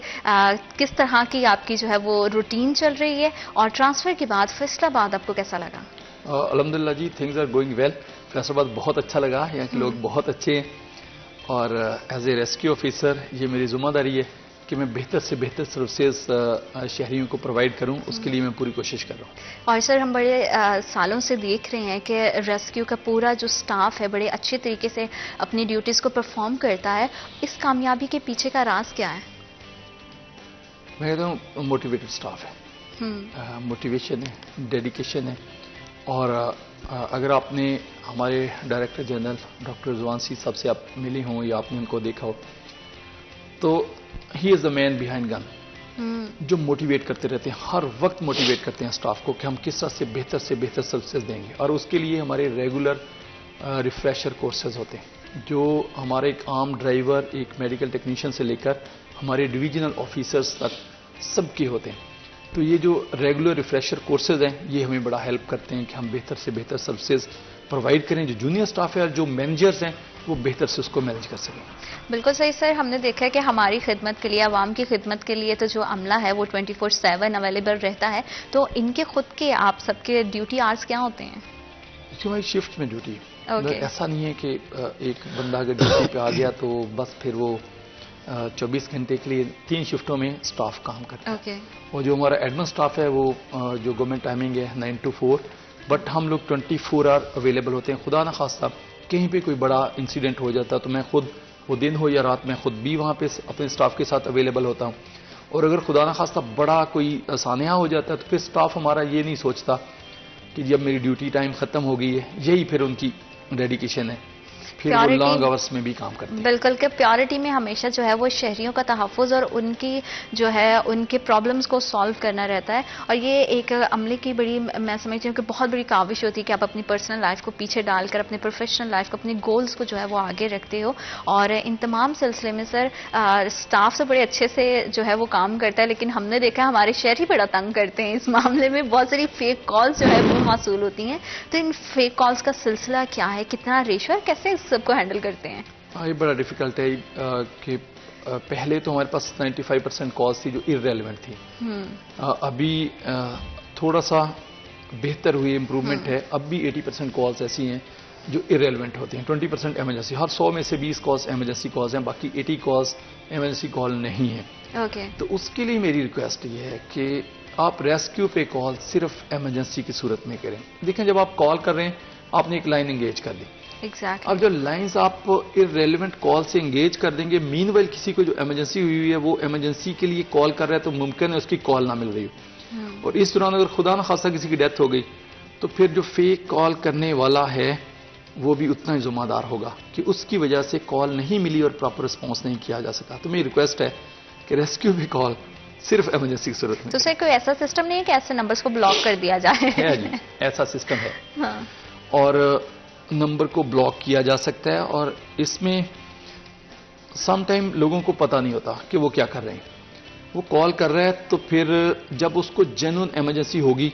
کس طرح کی آپ کی جو ہے وہ روٹین چل رہی ہے, اور ٹرانسفر کے بعد فیصل آباد آپ کو کیسا لگا؟ الحمدللہ جی, things are going well. Faisalabad بہت اچھا لگا, یہاں کے لوگ بہت اچھے ہیں, اور ایز اے ریسکیو آفیسر یہ میری ذمہ داری ہے کہ میں بہتر سے بہتر سروسز شہریوں کو پرووائڈ کروں. اس کے لیے میں پوری کوشش کر رہا ہوں. اور سر, ہم بڑے سالوں سے دیکھ رہے ہیں کہ ریسکیو کا پورا جو سٹاف ہے بڑے اچھے طریقے سے اپنی ڈیوٹیز کو پرفارم کرتا ہے. اس کامیابی کے پیچھے کا راز کیا ہے؟ میں کہتا ہوں موٹیویٹڈ سٹاف ہے, موٹیویشن ہے, ڈیڈیکیشن ہے. اور اگر آپ نے ہمارے ڈائریکٹر جنرل ڈاکٹر رضوان سی صاحب سے آپ ملی ہوں یا آپ نے ان کو دیکھا ہو, تو ہی از دا مین بیہائنڈ گن, جو موٹیویٹ کرتے رہتے ہیں, ہر وقت موٹیویٹ کرتے ہیں اسٹاف کو کہ ہم کس طرح سے بہتر سروسز دیں گے. اور اس کے لیے ہمارے ریگولر ریفریشر کورسز ہوتے ہیں, جو ہمارے ایک عام ڈرائیور, ایک میڈیکل ٹیکنیشین سے لے کر ہمارے ڈویژنل آفیسرز تک سب کے ہوتے ہیں. تو یہ جو ریگولر ریفریشر کورسز ہیں یہ ہمیں بڑا ہیلپ کرتے ہیں کہ ہم بہتر سے بہتر سروسز پرووائڈ کریں. جو جونیئر سٹاف ہے اور جو مینیجرز ہیں وہ بہتر سے اس کو مینیج کر سکیں. بالکل صحیح سر. ہم نے دیکھا ہے کہ ہماری خدمت کے لیے, عوام کی خدمت کے لیے تو جو عملہ ہے وہ 24/7 اویلیبل رہتا ہے. تو ان کے خود کے آپ سب کے ڈیوٹی آرز کیا ہوتے ہیں؟ اس ہماری شفٹ میں ڈیوٹی ہے. ایسا نہیں ہے کہ ایک بندہ اگر ڈیوٹی پہ آ گیا تو بس پھر وہ 24 گھنٹے کے لیے 3 شفٹوں میں سٹاف کام کرتا ہے. اور جو ہمارا ایڈمن سٹاف ہے وہ جو گورنمنٹ ٹائمنگ ہے 9 to 4, بٹ ہم لوگ 24 آور اویلیبل ہوتے ہیں. خدا نخواستہ کہیں پہ کوئی بڑا انسیڈنٹ ہو جاتا تو میں خود, وہ دن ہو یا رات, میں خود بھی وہاں پہ اپنے سٹاف کے ساتھ اویلیبل ہوتا ہوں. اور اگر خدا نخواستہ بڑا کوئی سانحہ ہو جاتا ہے تو پھر سٹاف ہمارا یہ نہیں سوچتا کہ جب میری ڈیوٹی ٹائم ختم ہو گئی ہے, یہی پھر ان کی ڈیڈیکیشن ہے, پھر وہ لانگ آورس میں بھی کام کرتے ہیں. بالکل, کہ پیورٹی میں ہمیشہ جو ہے وہ شہریوں کا تحفظ اور ان کی جو ہے ان کے پرابلمز کو سالو کرنا رہتا ہے. اور یہ ایک عملے کی بڑی, میں سمجھتی ہوں کہ بہت بڑی کاوش ہوتی ہے کہ آپ اپنی پرسنل لائف کو پیچھے ڈال کر اپنے پروفیشنل لائف کو, اپنے گولز کو جو ہے وہ آگے رکھتے ہو. اور ان تمام سلسلے میں سر سٹاف سے بڑے اچھے سے جو ہے وہ کام کرتا ہے, لیکن ہم نے دیکھا ہمارے شہری بڑا تنگ کرتے ہیں اس معاملے میں. بہت ساری فیک کالز جو ہے وہ موصول ہوتی ہیں. تو ان فیک کالز کا سلسلہ کیا ہے, کتنا ریشو ہے, کیسے سب کو ہینڈل کرتے ہیں؟ یہ بڑا ڈیفیکلٹ ہے کہ پہلے تو ہمارے پاس 95% کالز تھی جو ارریلیونٹ تھی. ابھی تھوڑا سا بہتر ہوئی, امپروومنٹ ہے. اب بھی 80% کالز ایسی ہیں جو ارریلیونٹ ہوتی ہیں. 20% ایمرجنسی, ہر 100 میں سے 20 کالز ایمرجنسی کالز ہیں, باقی 80 کالز ایمرجنسی کال نہیں ہیں. تو اس کے لیے میری ریکویسٹ یہ ہے کہ آپ ریسکیو پہ کال صرف ایمرجنسی کی صورت میں کریں. دیکھیں, جب آپ کال کر رہے ہیں آپ نے ایک لائن انگیج کر لی, اب جو لائنز آپ ارریلیونٹ کال سے انگیج کر دیں گے, مین وائل کسی کو جو ایمرجنسی ہوئی ہے وہ ایمرجنسی کے لیے کال کر رہا ہے تو ممکن ہے اس کی کال نہ مل رہی ہو, اور اس دوران اگر خدا نخواستہ کسی کی ڈیتھ ہو گئی تو پھر جو فیک کال کرنے والا ہے وہ بھی اتنا ہی ذمہ دار ہوگا کہ اس کی وجہ سے کال نہیں ملی اور پراپر رسپانس نہیں کیا جا سکا. تو میری ریکویسٹ ہے کہ ریسکیو بھی کال صرف ایمرجنسی کی صورت میں. تو سر کوئی ایسا سسٹم نہیں ہے کہ ایسے نمبرز کو بلاک کر دیا جائے؟ ہے جی, ایسا سسٹم ہے, اور نمبر کو بلاک کیا جا سکتا ہے. اور اس میں سم ٹائم لوگوں کو پتہ نہیں ہوتا کہ وہ کیا کر رہے ہیں. وہ کال کر رہا ہے تو پھر جب اس کو جینوئن ایمرجنسی ہوگی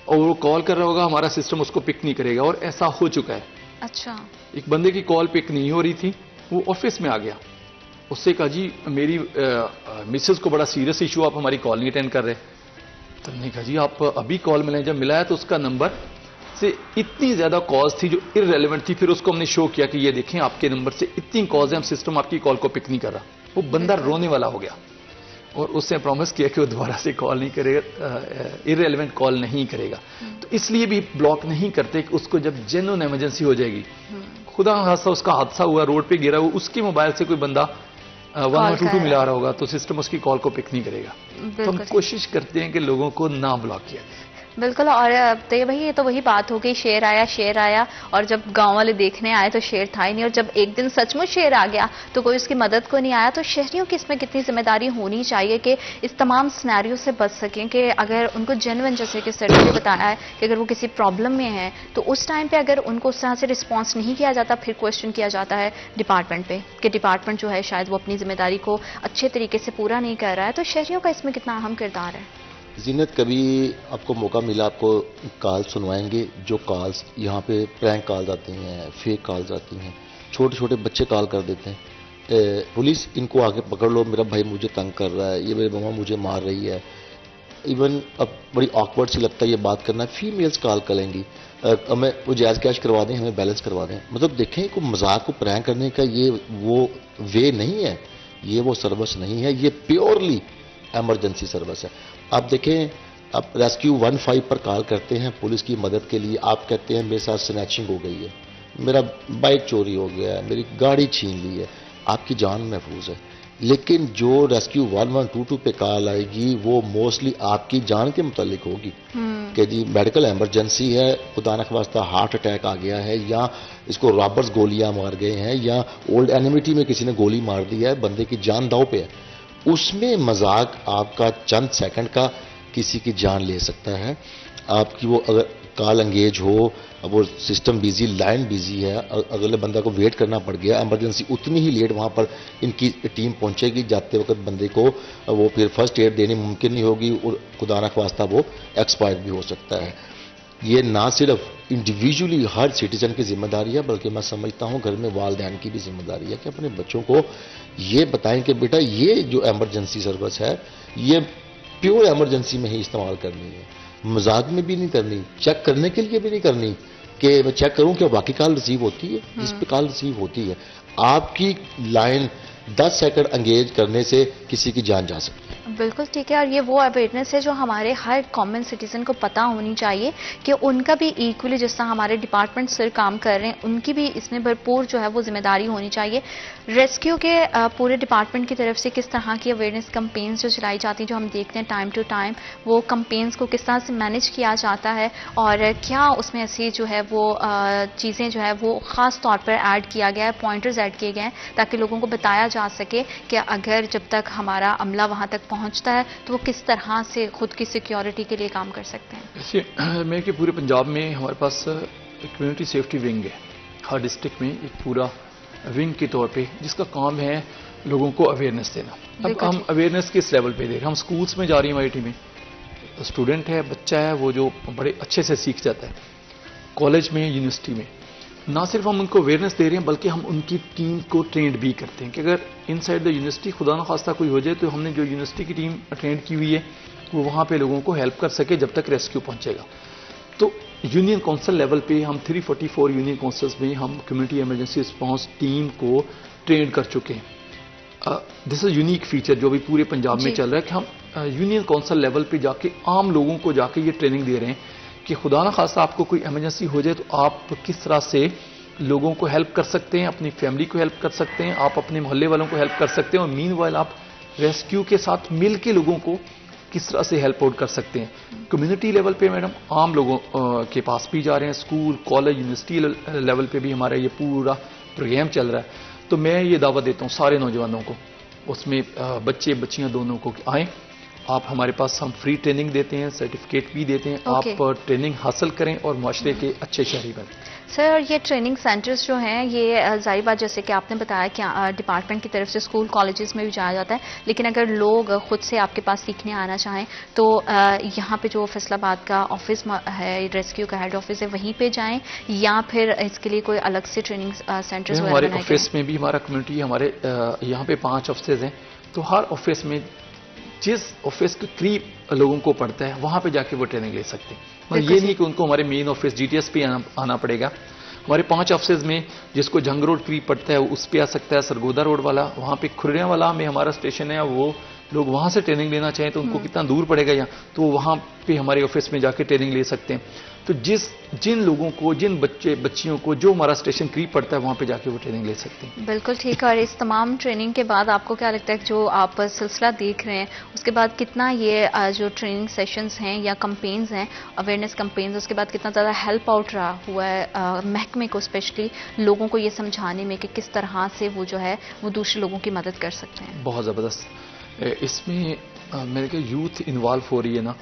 اور وہ کال کر رہا ہوگا, ہمارا سسٹم اس کو پک نہیں کرے گا. اور ایسا ہو چکا ہے. اچھا, ایک بندے کی کال پک نہیں ہو رہی تھی, وہ آفس میں آ گیا, اس سے کہا جی میری مسز کو بڑا سیریس ایشو, آپ ہماری کال نہیں اٹینڈ کر رہے. تو ہم نے کہا جی آپ ابھی کال ملیں. جب ملا ہے تو اس کا نمبر سے اتنی زیادہ کالز تھی جو ارریلیونٹ تھی. پھر اس کو ہم نے شو کیا کہ یہ دیکھیں آپ کے نمبر سے اتنی کالز ہیں, ہم سسٹم آپ کی کال کو پک نہیں کر رہا. وہ بندہ رونے والا ہو گیا اور اس نے پرومس کیا کہ وہ دوبارہ سے کال نہیں کرے گا, ارریلیونٹ کال نہیں کرے گا. تو اس لیے بھی بلاک نہیں کرتے کہ اس کو جب جینوئن ایمرجنسی ہو جائے گی, خدا خاصا اس کا حادثہ ہوا, روڈ پہ گرا ہوا, اس کے موبائل سے کوئی بندہ 1122 ملا رہا ہوگا تو سسٹم اس کی کال کو پک نہیں کرے گا. تو ہم کوشش کرتے ہیں کہ لوگوں کو نہ بلاک کیا جائے. بالکل. اور بھائی یہ تو وہی بات ہو گئی، شیر آیا اور جب گاؤں والے دیکھنے آئے تو شیر تھا ہی نہیں، اور جب ایک دن سچ مچ شیر آ گیا تو کوئی اس کی مدد کو نہیں آیا. تو شہریوں کی اس میں کتنی ذمہ داری ہونی چاہیے کہ اس تمام سینیریو سے بچ سکیں، کہ اگر ان کو جینوئن، جیسے کہ سر نے بتایا ہے کہ اگر وہ کسی پرابلم میں ہیں تو اس ٹائم پہ اگر ان کو اس طرح سے رسپانس نہیں کیا جاتا، پھر کوشچن کیا جاتا ہے ڈپارٹمنٹ پہ کہ ڈپارٹمنٹ جو ہے شاید وہ اپنی ذمہ داری کو اچھے طریقے سے پورا نہیں کر رہا ہے. تو شہریوں کا اس میں کتنا اہم کردار ہے؟ زینت، کبھی آپ کو موقع ملا آپ کو کال سنوائیں گے، جو کالز یہاں پہ پرینک کالز آتی ہیں، فیک کالز آتی ہیں، چھوٹے چھوٹے بچے کال کر دیتے ہیں، پولیس ان کو آگے پکڑ لو، میرا بھائی مجھے تنگ کر رہا ہے، یہ میری ماما مجھے مار رہی ہے. ایون اب بڑی آکورڈ سی لگتا ہے یہ بات کرنا. فیمیلز کال کریں گی، ہمیں وہ جائز کیش کروا دیں، ہمیں بیلنس کروا دیں. مطلب دیکھیں کو مذاق کو پرینک کرنے کا یہ وہ وے نہیں ہے، یہ وہ سروس نہیں ہے، یہ پیورلی ایمرجنسی سروس ہے. آپ دیکھیں، آپ ریسکیو 15 پر کال کرتے ہیں پولیس کی مدد کے لیے، آپ کہتے ہیں میرے ساتھ سنیچنگ ہو گئی ہے، میرا بائک چوری ہو گیا ہے، میری گاڑی چھین لی ہے، آپ کی جان محفوظ ہے. لیکن جو ریسکیو 1122 پہ کال آئے گی وہ موسٹلی آپ کی جان کے متعلق ہوگی کہ جی میڈیکل ایمرجنسی ہے، خدا نخواستہ ہارٹ اٹیک آ گیا ہے، یا اس کو رابرز گولیاں مار گئے ہیں، یا اولڈ اینیمیٹی میں کسی نے گولی مار دی ہے، بندے کی جان داؤ پہ ہے. اس میں مذاق آپ کا چند سیکنڈ کا کسی کی جان لے سکتا ہے. آپ کی وہ اگر کال انگیج ہو، اب وہ سسٹم بیزی، لائن بیزی ہے، اگلے بندہ کو ویٹ کرنا پڑ گیا، ایمرجنسی اتنی ہی لیٹ وہاں پر ان کی ٹیم پہنچے گی، جاتے وقت بندے کو وہ پھر فرسٹ ایڈ دینی ممکن نہیں ہوگی، اور خدا نخواستہ وہ ایکسپائر بھی ہو سکتا ہے. یہ نہ صرف انڈیویجولی ہر سٹیزن کی ذمہ داری ہے، بلکہ میں سمجھتا ہوں گھر میں والدین کی بھی ذمہ داری ہے کہ اپنے بچوں کو یہ بتائیں کہ بیٹا یہ جو ایمرجنسی سروس ہے یہ پیور ایمرجنسی میں ہی استعمال کرنی ہے، مذاق میں بھی نہیں کرنی، چیک کرنے کے لیے بھی نہیں کرنی کہ میں چیک کروں کہ واقعی کال ریسیو ہوتی ہے. جس پہ کال ریسیو ہوتی ہے آپ کی لائن 10 سیکنڈ انگیج کرنے سے کسی کی جان جا سکتی ہے. بالکل ٹھیک ہے. اور یہ وہ اویئرنیس ہے جو ہمارے ہر کامن سٹیزن کو پتہ ہونی چاہیے کہ ان کا بھی ایکولی، جس طرح ہمارے ڈپارٹمنٹ سر کام کر رہے ہیں، ان کی بھی اس میں بھرپور جو ہے وہ ذمہ داری ہونی چاہیے. ریسکیو کے پورے ڈپارٹمنٹ کی طرف سے کس طرح کی اویئرنیس کمپینز جو چلائی جاتی ہیں، جو ہم دیکھتے ہیں ٹائم ٹو ٹائم، وہ کمپینز کو کس طرح سے مینیج کیا جاتا ہے، اور کیا اس میں ایسی جو ہے وہ چیزیں جو ہے وہ خاص طور پر ایڈ کیا گیا ہے، پوائنٹرز ایڈ کیے گئے ہیں تاکہ لوگوں کو بتایا جا سکے کہ اگر جب تک ہمارا عملہ وہاں تک پہنچتا ہے تو وہ کس طرح سے خود کی سیکیورٹی کے لیے کام کر سکتے ہیں. جیسے میں کہ پورے پنجاب میں ہمارے پاس کمیونٹی سیفٹی ونگ ہے، ہر ڈسٹرکٹ میں ایک پورا ونگ کے طور پہ، جس کا کام ہے لوگوں کو اویئرنیس دینا. اب ہم اویئرنیس کس لیول پہ دے رہے ہیں؟ ہم سکولز میں جا رہی ہیں، ہماری ٹیمیں، اسٹوڈنٹ ہے، بچہ ہے، وہ جو بڑے اچھے سے سیکھ جاتا ہے. کالج میں، یونیورسٹی میں نہ صرف ہم ان کو اویئرنیس دے رہے ہیں بلکہ ہم ان کی ٹیم کو ٹرینڈ بھی کرتے ہیں کہ اگر ان سائڈ دا یونیورسٹی خدا نخواستہ کوئی ہو جائے تو ہم نے جو یونیورسٹی کی ٹیم ٹرینڈ کی ہوئی ہے وہ وہاں پہ لوگوں کو ہیلپ کر سکے جب تک ریسکیو پہنچے گا. تو یونین کونسل لیول پہ ہم 344 یونین کونسلز میں ہم کمیونٹی ایمرجنسی رسپانس ٹیم کو ٹرینڈ کر چکے ہیں. دس از یونیک فیچر جو بھی پورے پنجاب میں چل رہا ہے کہ ہم یونین کونسل لیول پہ جا کے عام لوگوں کو جا کے یہ ٹریننگ دے رہے ہیں کہ خدا نہ خواستہ آپ کو کوئی ایمرجنسی ہو جائے تو آپ کس طرح سے لوگوں کو ہیلپ کر سکتے ہیں، اپنی فیملی کو ہیلپ کر سکتے ہیں، آپ اپنے محلے والوں کو ہیلپ کر سکتے ہیں، اور مین وائل آپ ریسکیو کے ساتھ مل کے لوگوں کو کس طرح سے ہیلپ آؤٹ کر سکتے ہیں. کمیونٹی لیول پہ میڈم عام لوگوں کے پاس بھی جا رہے ہیں، اسکول، کالج، یونیورسٹی لیول پہ بھی ہمارا یہ پورا پروگرام چل رہا ہے. تو میں یہ دعوت دیتا ہوں سارے نوجوانوں کو، اس میں بچے بچیاں دونوں کو، آئیں آپ ہمارے پاس، ہم فری ٹریننگ دیتے ہیں، سرٹیفکیٹ بھی دیتے ہیں. آپ ٹریننگ حاصل کریں اور معاشرے کے اچھے شہری بنیں. سر، یہ ٹریننگ سینٹرز جو ہیں یہ ظاہر بات جیسے کہ آپ نے بتایا کہ ڈپارٹمنٹ کی طرف سے اسکول کالجز میں بھی جایا جاتا ہے، لیکن اگر لوگ خود سے آپ کے پاس سیکھنے آنا چاہیں تو یہاں پہ جو فیصل آباد کا آفس ہے، ریسکیو کا ہیڈ آفس ہے، وہیں پہ جائیں یا پھر اس کے لیے کوئی الگ سے ٹریننگ سینٹرز وغیرہ ہمارے آفس میں بھی ہمارا کمیونٹی، ہمارے یہاں پہ 5 آفسز ہیں، تو ہر آفس میں جس آفس کے قریب لوگوں کو پڑتا ہے وہاں پہ جا کے وہ ٹریننگ لے سکتے ہیں. یہ نہیں کہ ان کو ہمارے مین آفس جی ٹی ایس پہ آنا پڑے گا. ہمارے 5 آفسز میں جس کو جنگ روڈ قریب پڑتا ہے اس پہ آ سکتا ہے، سرگودا روڈ والا، وہاں پہ کھریاں والا میں ہمارا اسٹیشن ہے، وہ لوگ وہاں سے ٹریننگ لینا چاہیں تو ان کو کتنا دور پڑے گا تو وہاں پہ ہمارے آفس میں جا کے ٹریننگ لے سکتے ہیں. تو جن لوگوں کو، جن بچیوں کو جو ہمارا اسٹیشن قریب پڑتا ہے وہاں پہ جا کے وہ ٹریننگ لے سکتے ہیں. بالکل ٹھیک ہے. اور اس تمام ٹریننگ کے بعد آپ کو کیا لگتا ہے کہ جو آپ سلسلہ دیکھ رہے ہیں اس کے بعد کتنا یہ جو ٹریننگ سیشنز ہیں یا کمپینز ہیں، اویئرنیس کمپینز، اس کے بعد کتنا زیادہ ہیلپ آؤٹ رہا ہوا ہے محکمے کو، اسپیشلی لوگوں کو یہ سمجھانے میں کہ کس طرح سے وہ جو ہے وہ دوسرے لوگوں کی مدد کر سکتے ہیں؟ بہت زبردست. اس میں میرے کہ یوتھ انوالو ہو رہی ہے نا،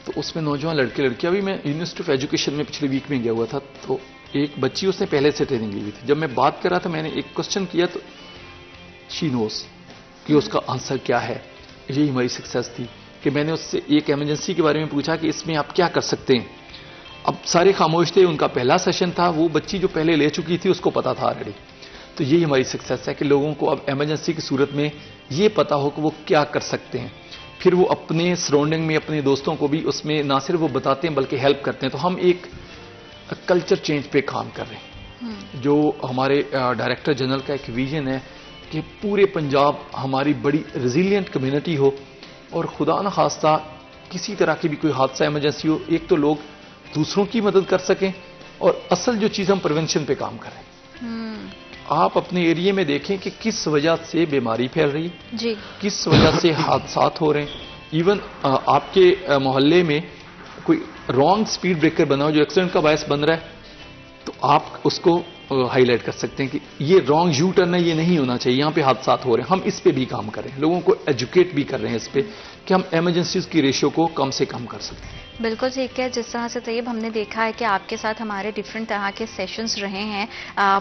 تو اس میں نوجوان لڑکے لڑکیاں. ابھی میں یونیورسٹی آف ایجوکیشن میں پچھلے ویک میں گیا ہوا تھا، تو ایک بچی اس نے پہلے سے ٹریننگ لی ہوئی تھی. جب میں بات کر رہا تھا میں نے ایک کوشچن کیا تو شی نوز کہ اس کا آنسر کیا ہے. یہی ہماری سکسیس تھی کہ میں نے اس سے ایک ایمرجنسی کے بارے میں پوچھا کہ اس میں آپ کیا کر سکتے ہیں. اب سارے خاموش تھے، ان کا پہلا سیشن تھا، وہ بچی جو پہلے لے چکی تھی اس کو پتا تھا آلریڈی. تو یہی ہماری سکسیس ہے کہ لوگوں کو اب ایمرجنسی کی صورت میں یہ پتا ہو کہ وہ کیا کر سکتے ہیں. پھر وہ اپنے سراؤنڈنگ میں اپنے دوستوں کو بھی اس میں نہ صرف وہ بتاتے ہیں بلکہ ہیلپ کرتے ہیں. تو ہم ایک کلچر چینج پہ کام کر رہے ہیں. جو ہمارے ڈائریکٹر جنرل کا ایک ویژن ہے کہ پورے پنجاب ہماری بڑی ریزیلینٹ کمیونٹی ہو، اور خدا نہ خواستہ کسی طرح کی بھی کوئی حادثہ ایمرجنسی ہو، ایک تو لوگ دوسروں کی مدد کر سکیں، اور اصل جو چیز ہم پریونشن پہ کام کر رہے ہیں. آپ اپنے ایریے میں دیکھیں کہ کس وجہ سے بیماری پھیل رہی ہے، جی، کس وجہ سے حادثات ہو رہے ہیں. ایون آپ کے محلے میں کوئی رانگ سپیڈ بریکر بنا ہو جو ایکسیڈنٹ کا باعث بن رہا ہے، تو آپ اس کو ہائی لائٹ کر سکتے ہیں کہ یہ رانگ یو ٹرن ہے، یہ نہیں ہونا چاہیے، یہاں پہ حادثات ہو رہے ہیں. ہم اس پہ بھی کام کر رہے ہیں، لوگوں کو ایجوکیٹ بھی کر رہے ہیں اس پہ کہ ہم ایمرجنسیز کی ریشو کو کم سے کم کر سکتے ہیں. بالکل ٹھیک ہے. جس طرح سے طیب ہم نے دیکھا ہے کہ آپ کے ساتھ ہمارے ڈفرینٹ طرح کے سیشنز رہے ہیں،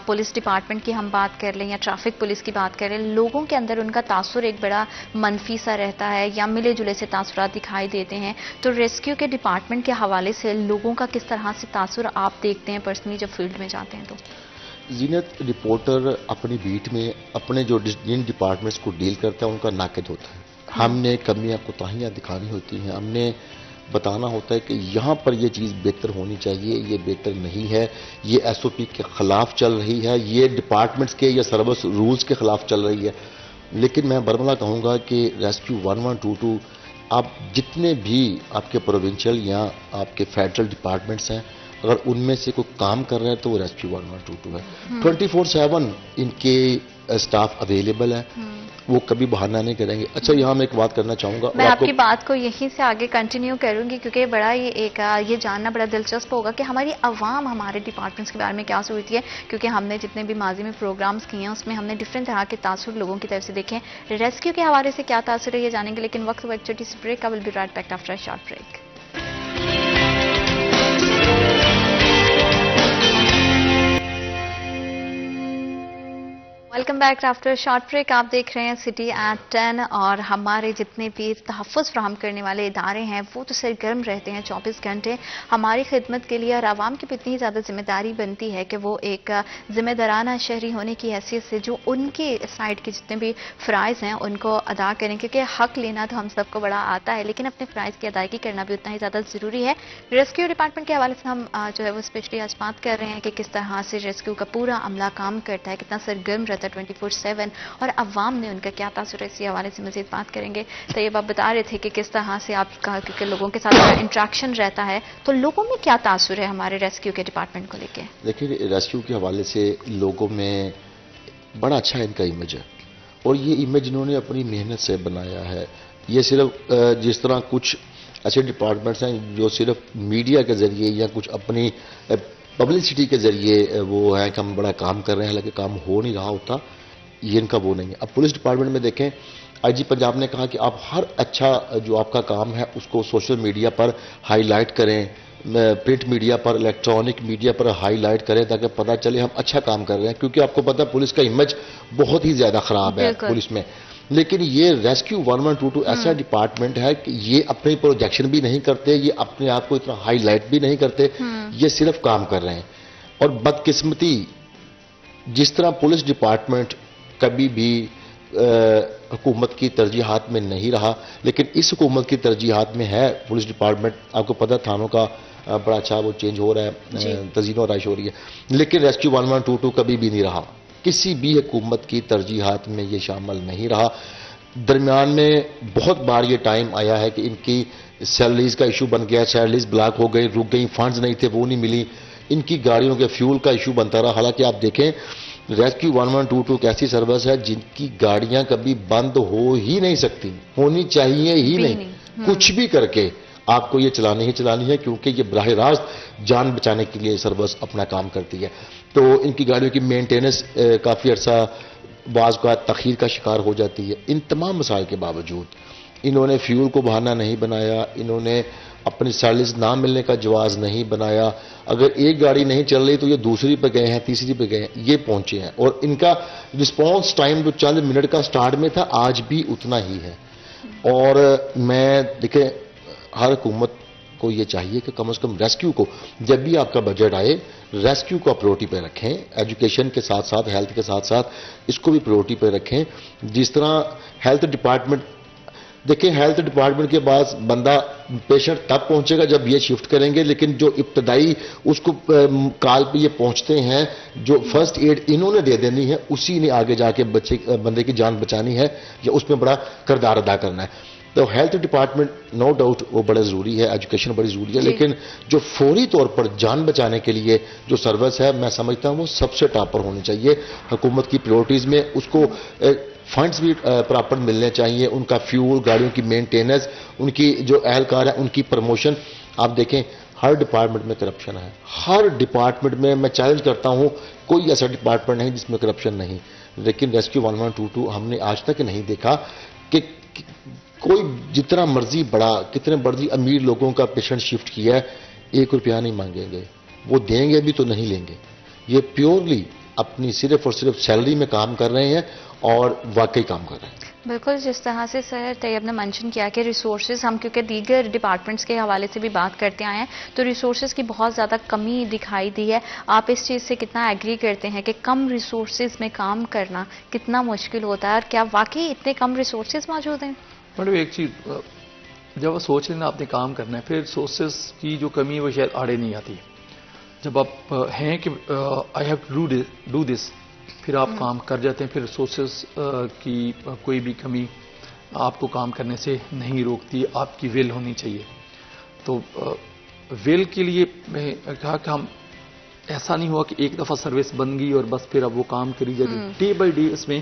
پولیس ڈپارٹمنٹ کی ہم بات کر لیں یا ٹریفک پولیس کی بات کر لیں، لوگوں کے اندر ان کا تاثر ایک بڑا منفی سا رہتا ہے یا ملے جلے سے تاثرات دکھائی دیتے ہیں. تو ریسکیو کے ڈپارٹمنٹ کے حوالے سے لوگوں کا کس طرح سے تاثر آپ دیکھتے ہیں پرسنلی جب فیلڈ میں جاتے ہیں؟ تو زینت، رپورٹر اپنی بیٹ میں اپنے جن ڈپارٹمنٹس کو ڈیل کرتا ہے ان کا ناقد ہوتا ہے. ہم نے کمیاں کوتاہیاں دکھانی ہوتی ہیں، ہم نے بتانا ہوتا ہے کہ یہاں پر یہ چیز بہتر ہونی چاہیے، یہ بہتر نہیں ہے، یہ ایس او پی کے خلاف چل رہی ہے، یہ ڈپارٹمنٹس کے یا سروس رولز کے خلاف چل رہی ہے. لیکن میں برملا کہوں گا کہ ریسکیو 1122 آپ جتنے بھی آپ کے پروونشل یا آپ کے فیڈرل ڈپارٹمنٹس ہیں، اگر ان میں سے کوئی کام کر رہے ہیں تو وہ ریسکیو 1122 ہے. 24/7 ان کے اسٹاف اویلیبل ہے، وہ کبھی بہانہ نہیں کریں گے. اچھا، یہاں میں ایک بات کرنا چاہوں گا. میں آپ کی بات کو یہیں سے آگے کنٹینیو کروں گی کیونکہ بڑا یہ جاننا بڑا دلچسپ ہوگا کہ ہماری عوام ہمارے ڈپارٹمنٹس کے بارے میں کیا سوچتی ہے، کیونکہ ہم نے جتنے بھی ماضی میں پروگرامز کیے ہیں اس میں ہم نے ڈفرینٹ طرح کے تاثر لوگوں کی طرف سے دیکھے ہیں. ریسکیو کے حوالے سے کیا تاثر ہے یہ جانیں گے، لیکن وقت ایک چھوٹی سی break. I will be right back after a short break. Welcome back after short break. آپ دیکھ رہے ہیں سٹی ایٹ 10 اور ہمارے جتنے بھی تحفظ فراہم کرنے والے ادارے ہیں وہ تو سرگرم رہتے ہیں 24 گھنٹے ہماری خدمت کے لیے، اور عوام کی بھی اتنی زیادہ ذمہ داری بنتی ہے کہ وہ ایک ذمہ دارانہ شہری ہونے کی حیثیت سے جو ان کی سائڈ کے جتنے بھی فرائض ہیں ان کو ادا کریں، کیونکہ حق لینا تو ہم سب کو بڑا آتا ہے لیکن اپنے فرائض کی ادائیگی کرنا بھی اتنا ہی زیادہ ضروری ہے. ریسکیو ڈپارٹمنٹ کے حوالے سے ہم جو ہے وہ اسپیشلی آج بات کر رہے ہیں کہ کس طرح سے ریسکیو کا پورا عملہ کام کرتا ہے، کتنا سرگرم رہتا ہے 24/7 اور عوام نے ان کا کیا تاثر ہے. اسی حوالے سے مزید بات کریں گے. تو یہ آپ بتا رہے تھے کہ کس طرح سے آپ کا کیونکہ لوگوں کے ساتھ انٹریکشن رہتا ہے، تو لوگوں میں کیا تاثر ہے ہمارے ریسکیو کے ڈپارٹمنٹ کو لے کے؟ دیکھیے، ریسکیو کے حوالے سے لوگوں میں بڑا اچھا ان کا امیج ہے، اور یہ امیج انہوں نے اپنی محنت سے بنایا ہے. یہ صرف جس طرح کچھ ایسے ڈپارٹمنٹس ہیں جو صرف میڈیا کے ذریعے یا کچھ اپنی پبلسٹی کے ذریعے وہ ہیں کہ ہم بڑا کام کر رہے ہیں حالانکہ کام ہو نہیں رہا ہوتا، یہ ان کا وہ نہیں ہے. اب پولیس ڈپارٹمنٹ میں دیکھیں، آئی جی پنجاب نے کہا کہ آپ ہر اچھا جو آپ کا کام ہے اس کو سوشل میڈیا پر ہائی لائٹ کریں، پرنٹ میڈیا پر، الیکٹرانک میڈیا پر ہائی لائٹ کریں تاکہ پتہ چلے ہم اچھا کام کر رہے ہیں، کیونکہ آپ کو پتہ پولیس کا امیج بہت ہی زیادہ خراب ہے پولیس میں. لیکن یہ ریسکیو 1122 ایسا ڈپارٹمنٹ ہے کہ یہ اپنی پروجیکشن بھی نہیں کرتے، یہ اپنے آپ کو اتنا ہائی لائٹ بھی نہیں کرتے، یہ صرف کام کر رہے ہیں. اور بدقسمتی جس طرح پولیس ڈپارٹمنٹ کبھی بھی حکومت کی ترجیحات میں نہیں رہا، لیکن اس حکومت کی ترجیحات میں ہے پولیس ڈپارٹمنٹ. آپ کو پتہ تھانوں کا بڑا اچھا وہ چینج ہو رہا ہے، تزئین و آرائش ہو رہی ہے، لیکن ریسکیو 1122 کبھی بھی نہیں رہا، کسی بھی حکومت کی ترجیحات میں یہ شامل نہیں رہا. درمیان میں بہت بار یہ ٹائم آیا ہے کہ ان کی سیلریز کا ایشو بن گیا, سیلریز بلاک ہو گئی, رک گئی, فنڈز نہیں تھے وہ نہیں ملی, ان کی گاڑیوں کے فیول کا ایشو بنتا رہا. حالانکہ آپ دیکھیں ریسکیو 1122 ایک ایسی سروس ہے جن کی گاڑیاں کبھی بند ہو ہی نہیں سکتی, ہونی چاہیے ہی نہیں, کچھ بھی کر کے آپ کو یہ چلانی ہی چلانی ہے, کیونکہ یہ براہ راست جان بچانے کے لیے سروس اپنا کام کرتی ہے. تو ان کی گاڑیوں کی مینٹیننس کافی عرصہ بعض کا تاخیر کا شکار ہو جاتی ہے. ان تمام مسائل کے باوجود انہوں نے فیول کو بہانہ نہیں بنایا, انہوں نے اپنی سیلریز نہ ملنے کا جواز نہیں بنایا. اگر ایک گاڑی نہیں چل رہی تو یہ دوسری پہ گئے ہیں, تیسری پہ گئے ہیں, یہ پہنچے ہیں. اور ان کا رسپانس ٹائم جو چند منٹ کا سٹارٹ میں تھا آج بھی اتنا ہی ہے. اور میں دیکھیں ہر حکومت کو یہ چاہیے کہ کم از کم ریسکیو کو, جب بھی آپ کا بجٹ آئے, ریسکیو کو پریورٹی پہ رکھیں. ایجوکیشن کے ساتھ ساتھ, ہیلتھ کے ساتھ ساتھ اس کو بھی پریورٹی پہ رکھیں. جس طرح ہیلتھ ڈپارٹمنٹ, دیکھیں ہیلتھ ڈپارٹمنٹ کے بعد بندہ پیشنٹ تب پہنچے گا جب یہ شفٹ کریں گے, لیکن جو ابتدائی اس کو کال پہ یہ پہنچتے ہیں, جو فرسٹ ایڈ انہوں نے دے دینی ہے, اسی نے آگے جا کے بندے کی جان بچانی ہے یا اس میں بڑا کردار ادا کرنا ہے. تو ہیلتھ ڈپارٹمنٹ نو ڈاؤٹ وہ بڑا ضروری ہے, ایجوکیشن بڑی ضروری ہے, لیکن جو فوری طور پر جان بچانے کے لیے جو سروس ہے میں سمجھتا ہوں وہ سب سے ٹاپ پر ہونی چاہیے. حکومت کی پریورٹیز میں اس کو فنڈز بھی پراپر ملنے چاہیے, ان کا فیول, گاڑیوں کی مینٹیننس, ان کی جو اہلکار ہے ان کی پروموشن. آپ دیکھیں ہر ڈپارٹمنٹ میں کرپشن ہے, ہر ڈپارٹمنٹ میں چیلنج کرتا ہوں کوئی ایسا ڈپارٹمنٹ نہیں جس میں کرپشن نہیں. لیکن ریسکیو 1122 ہم نے آج تک نہیں دیکھا کہ کوئی جتنا مرضی بڑا, کتنے مرضی امیر لوگوں کا پیشنٹ شفٹ کیا ہے, 1 روپیہ نہیں مانگیں گے, وہ دیں گے بھی تو نہیں لیں گے. یہ پیورلی اپنی صرف اور صرف سیلری میں کام کر رہے ہیں اور واقعی کام کر رہے ہیں. بالکل, جس طرح سے سر طیب نے منشن کیا کہ ریسورسز, ہم کیونکہ دیگر ڈپارٹمنٹس کے حوالے سے بھی بات کرتے آئے ہیں, تو ریسورسز کی بہت زیادہ کمی دکھائی دی ہے. آپ اس چیز سے کتنا ایگری کرتے ہیں کہ کم ریسورسز میں کام کرنا کتنا مشکل ہوتا ہے, اور کیا واقعی اتنے کم ریسورسز موجود ہیں؟ میڈم ایک چیز, جب آپ سوچ لینا آپ نے کام کرنا ہے, پھر ریسورسز کی جو کمی وہ شاید آڑے نہیں آتی. جب آپ ہیں کہ I have to do this, پھر آپ کام کر جاتے ہیں, پھر ریسورسز کی کوئی بھی کمی آپ کو کام کرنے سے نہیں روکتی. آپ کی ویل ہونی چاہیے. تو ویل کے لیے میں کہا کہ ہم ایسا نہیں ہوا کہ ایک دفعہ سروس بن گئی اور بس پھر اب وہ کام کری جائے. ڈے بائی ڈے اس میں